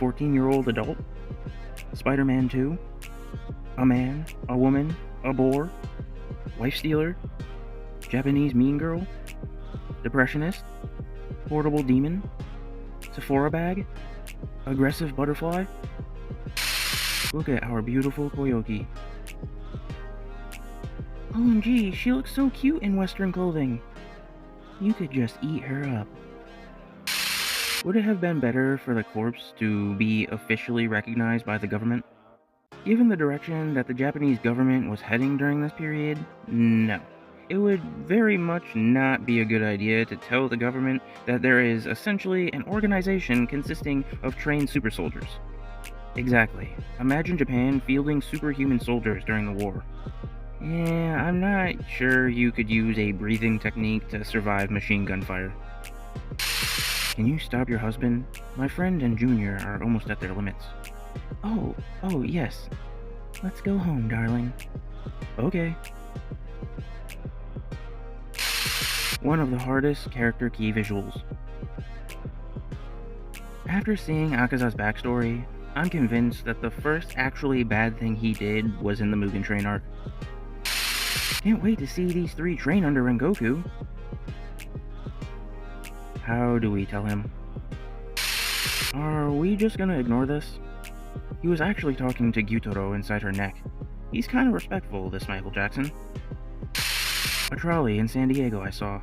Speaker 1: 14-year-old adult, Spider-Man 2, a man, a woman, a boar, wife stealer, Japanese mean girl, depressionist, portable demon, Sephora bag, aggressive butterfly. Look at our beautiful Koyoki. OMG, she looks so cute in Western clothing. You could just eat her up. Would it have been better for the corpse to be officially recognized by the government? Given the direction that the Japanese government was heading during this period, no. It would very much not be a good idea to tell the government that there is essentially an organization consisting of trained super soldiers. Exactly. Imagine Japan fielding superhuman soldiers during the war. Yeah, I'm not sure you could use a breathing technique to survive machine gun fire. Can you stop your husband? My friend and Junior are almost at their limits. Oh, yes. Let's go home, darling. Okay. One of the hardest character key visuals. After seeing Akaza's backstory, I'm convinced that the first actually bad thing he did was in the Mugen Train arc. Can't wait to see these three train under Rengoku. How do we tell him? Are we just gonna ignore this? He was actually talking to Gyutaro inside her neck. He's kinda respectful, this Michael Jackson. A trolley in San Diego I saw.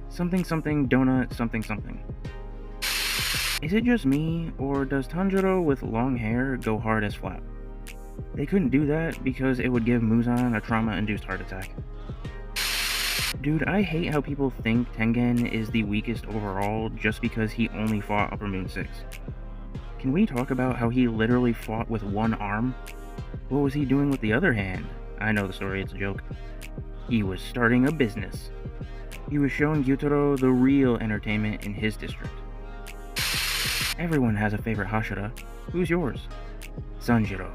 Speaker 1: Something something donut something something. Is it just me, or does Tanjiro with long hair go hard as Flap? They couldn't do that because it would give Muzan a trauma-induced heart attack. Dude, I hate how people think Tengen is the weakest overall just because he only fought Upper Moon 6. Can we talk about how he literally fought with one arm? What was he doing with the other hand? I know the story, it's a joke. He was starting a business. He was showing Gyutaro the real entertainment in his district. Everyone has a favorite Hashira. Who's yours? Sanjiro.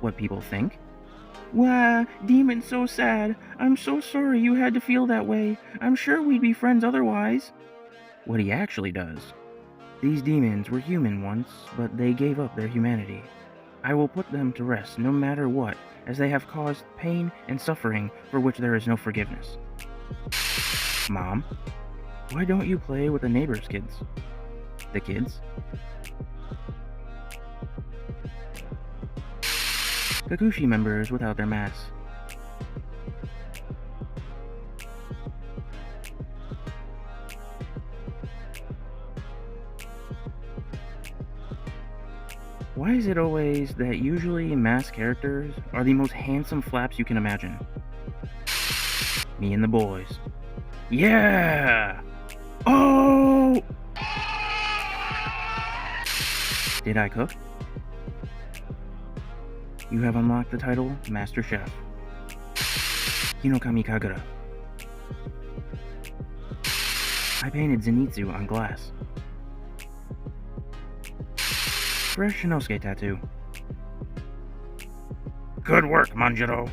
Speaker 1: What people think? Wah, Demon's so sad. I'm so sorry you had to feel that way. I'm sure we'd be friends otherwise. What he actually does. These demons were human once, but they gave up their humanity. I will put them to rest no matter what, as they have caused pain and suffering for which there is no forgiveness. Mom, why don't you play with the neighbor's kids? The kids? Kakushi members without their masks. Why is it always that usually masked characters are the most handsome flaps you can imagine? Me and the boys. Yeah! Oh! Did I cook? You have unlocked the title Master Chef. Hinokami Kagura. I painted Zenitsu on glass. Fresh Shinosuke tattoo. Good work, Manjiro.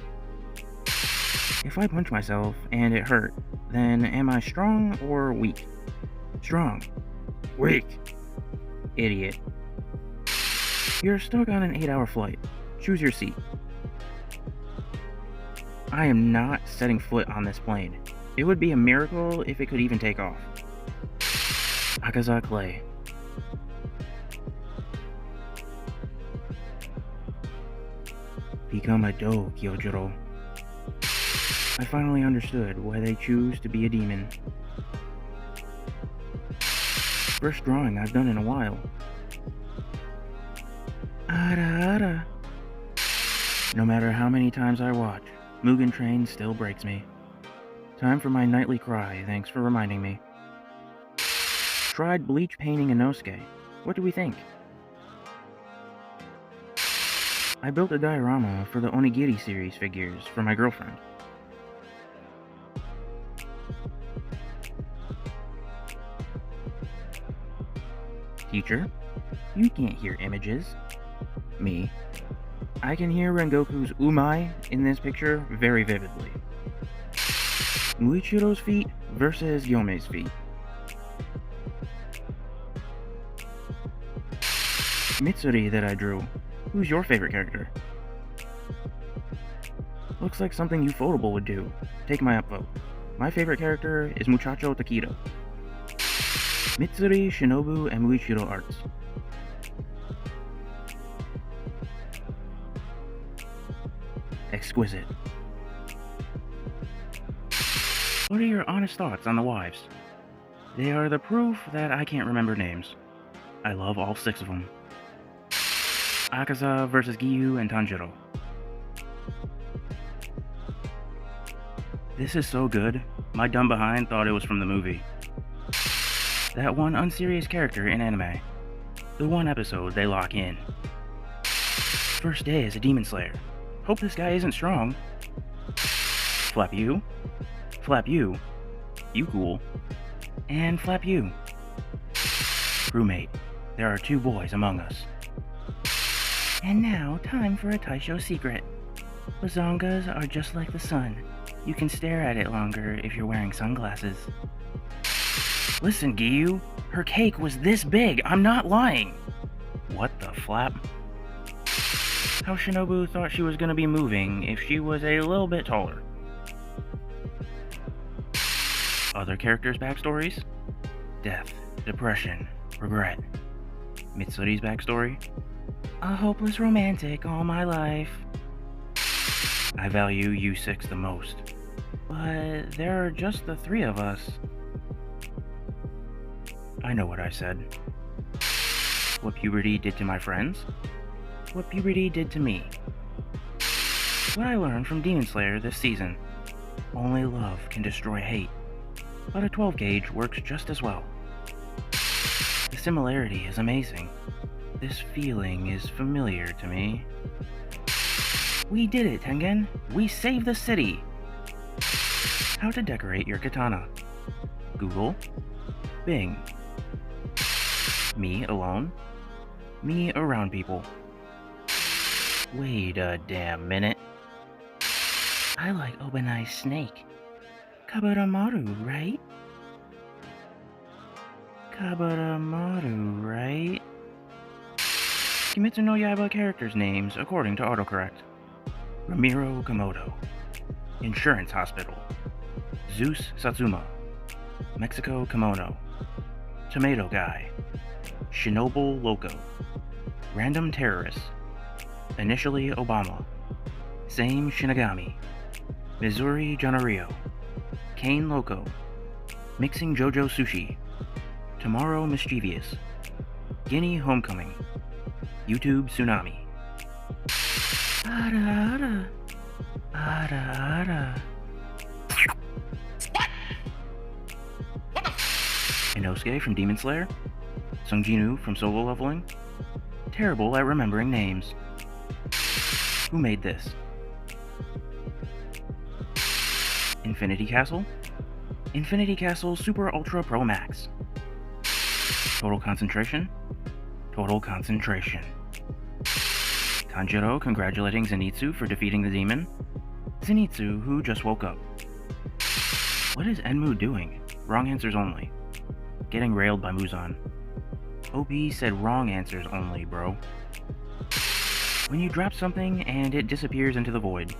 Speaker 1: If I punch myself and it hurt, then am I strong or weak? Strong. Weak. Idiot. You're stuck on an 8-hour flight. Choose your seat. I am not setting foot on this plane. It would be a miracle if it could even take off. Akaza Clay. Become a doe, Kyojiro. I finally understood why they choose to be a demon. First drawing I've done in a while. Ara ara. No matter how many times I watch, Mugen Train still breaks me. Time for my nightly cry, thanks for reminding me. Tried bleach painting Inosuke. What do we think? I built a diorama for the Onigiri series figures for my girlfriend. Teacher, you can't hear images. Me. I can hear Rengoku's umai in this picture very vividly. Muichiro's feet versus Yome's feet. Mitsuri that I drew. Who's your favorite character? Looks like something Ufotable would do. Take my upvote. My favorite character is Muchacho Takedo. Mitsuri, Shinobu, and Muichiro arts. Exquisite. What are your honest thoughts on the wives? They are the proof that I can't remember names. I love all 6 of them. Akaza versus Giyu and Tanjiro. This is so good, my dumb behind thought it was from the movie. That one unserious character in anime. The one episode they lock in. First day as a demon slayer. Hope this guy isn't strong. Flap you. Flap you. You cool. And flap you. Crewmate, there are 2 boys among us. And now, time for a Taisho secret. Bazongas are just like the sun. You can stare at it longer if you're wearing sunglasses. Listen, Giyu, her cake was this big, I'm not lying! What the flap? How Shinobu thought she was gonna be moving if she was a little bit taller. Other characters' backstories? Death, depression, regret. Mitsuri's backstory? A hopeless romantic all my life. I value you 6 the most. But there are just the 3 of us. I know what I said. What puberty did to my friends? What puberty did to me? What I learned from Demon Slayer this season. Only love can destroy hate. But a 12 gauge works just as well. The similarity is amazing. This feeling is familiar to me. We did it, Tengen! We saved the city! How to decorate your katana. Google. Bing. Me alone. Me around people. Wait a damn minute. I like Obanai's snake. Kaburamaru, right? Kaburamaru, right? Kimetsu no Yaiba characters' names according to autocorrect. Ramiro Komodo. Insurance Hospital. Zeus Satsuma. Mexico Kimono. Tomato Guy. Shinobu Loco. Random Terrorist. Initially Obama. Same Shinigami. Missouri Jonario. Kane Loco. Mixing JoJo Sushi. Tomorrow Mischievous. Guinea Homecoming. YouTube Tsunami. Ara ara. Ara ara. Inosuke from Demon Slayer, Sung Ji-nu from Solo Leveling. Terrible at remembering names. Who made this? Infinity Castle? Infinity Castle Super Ultra Pro Max. Total concentration? Total concentration. Tanjiro congratulating Zenitsu for defeating the demon. Zenitsu, who just woke up. What is Enmu doing? Wrong answers only. Getting railed by Muzan. OP said wrong answers only, bro. When you drop something and it disappears into the void.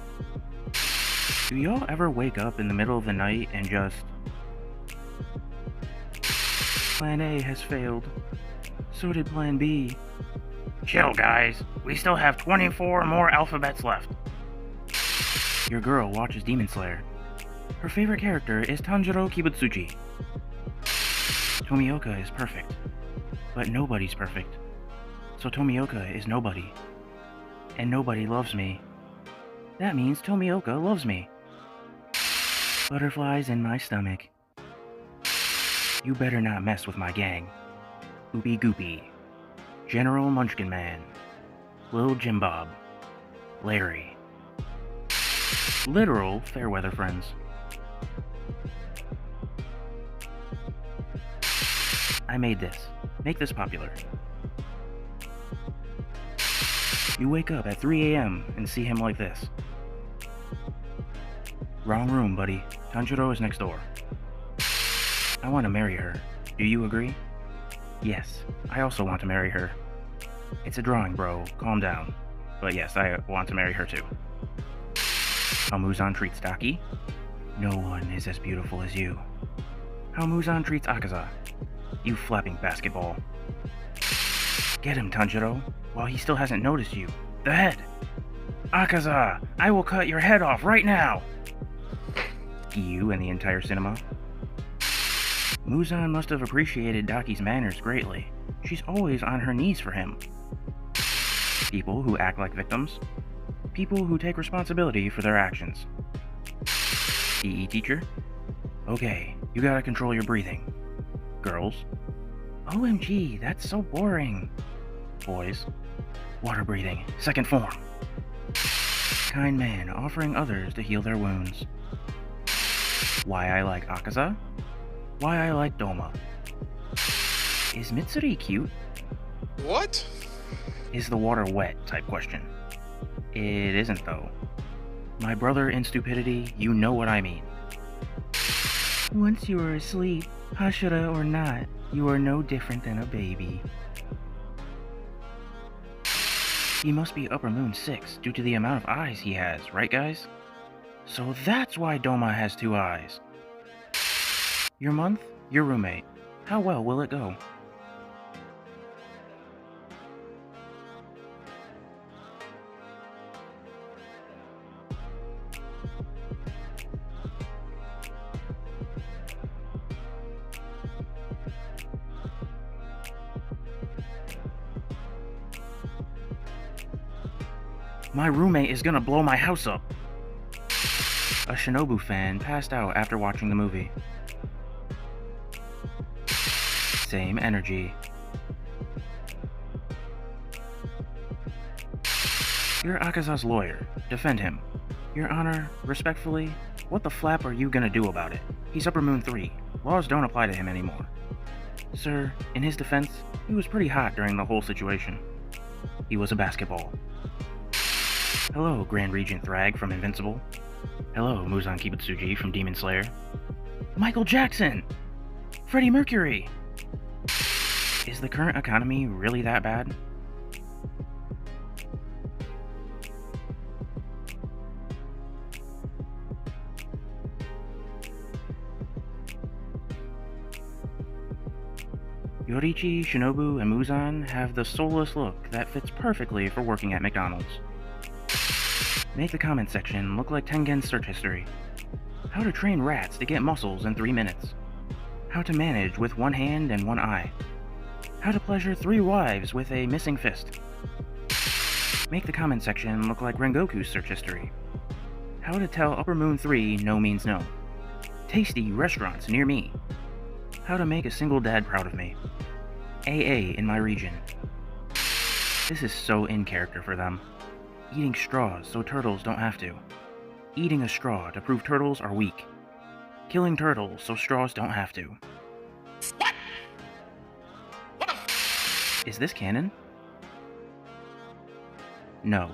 Speaker 1: Do y'all ever wake up in the middle of the night and just... Plan A has failed. So did Plan B. Chill, guys. We still have 24 more alphabets left. Your girl watches Demon Slayer. Her favorite character is Tanjiro Kibutsuji. Tomioka is perfect. But nobody's perfect. So Tomioka is nobody. And nobody loves me. That means Tomioka loves me. Butterflies in my stomach. You better not mess with my gang. Oopie Goopy. General Munchkin Man. Lil Jim Bob. Larry. Literal Fairweather friends. I made this. Make this popular. You wake up at 3 a.m. and see him like this. Wrong room, buddy. Tanjiro is next door. I want to marry her. Do you agree? Yes, I also want to marry her. It's a drawing, bro. Calm down. But yes, I want to marry her too. How Muzan treats Daki? No one is as beautiful as you. How Muzan treats Akaza? You flapping basketball. Get him, Tanjiro, while he still hasn't noticed you. The head! Akaza! I will cut your head off right now! You and the entire cinema. Muzan must have appreciated Daki's manners greatly. She's always on her knees for him. People who act like victims. People who take responsibility for their actions. PE teacher? Okay, you gotta control your breathing. Girls? OMG, that's so boring. Boys? Water breathing, second form. Kind man offering others to heal their wounds. Why I like Akaza? Why I like Doma. Is Mitsuri cute?
Speaker 2: What?
Speaker 1: Is the water wet type question. It isn't though. My brother in stupidity, you know what I mean. Once you are asleep, Hashira or not, you are no different than a baby. He must be Upper Moon 6 due to the amount of eyes he has, right guys? So that's why Doma has 2 eyes. Your month, your roommate. How well will it go? My roommate is gonna blow my house up. A Shinobu fan passed out after watching the movie. Same energy. You're Akaza's lawyer. Defend him. Your Honor, respectfully, what the flap are you gonna do about it? He's Upper Moon 3. Laws don't apply to him anymore. Sir, in his defense, he was pretty hot during the whole situation. He was a basketball. Hello, Grand Regent Thrag from Invincible. Hello, Muzan Kibutsuji from Demon Slayer. Michael Jackson! Freddie Mercury! Is the current economy really that bad? Yoriichi, Shinobu, and Muzan have the soulless look that fits perfectly for working at McDonald's. Make the comment section look like Tengen's search history. How to train rats to get muscles in 3 minutes. How to manage with 1 hand and 1 eye. How to pleasure 3 wives with a missing fist. Make the comment section look like Rengoku's search history. How to tell Upper Moon 3 no means no. Tasty restaurants near me. How to make a single dad proud of me. AA in my region. This is so in character for them. Eating straws so turtles don't have to. Eating a straw to prove turtles are weak. Killing turtles so straws don't have to.
Speaker 2: What?
Speaker 1: Is this canon? No.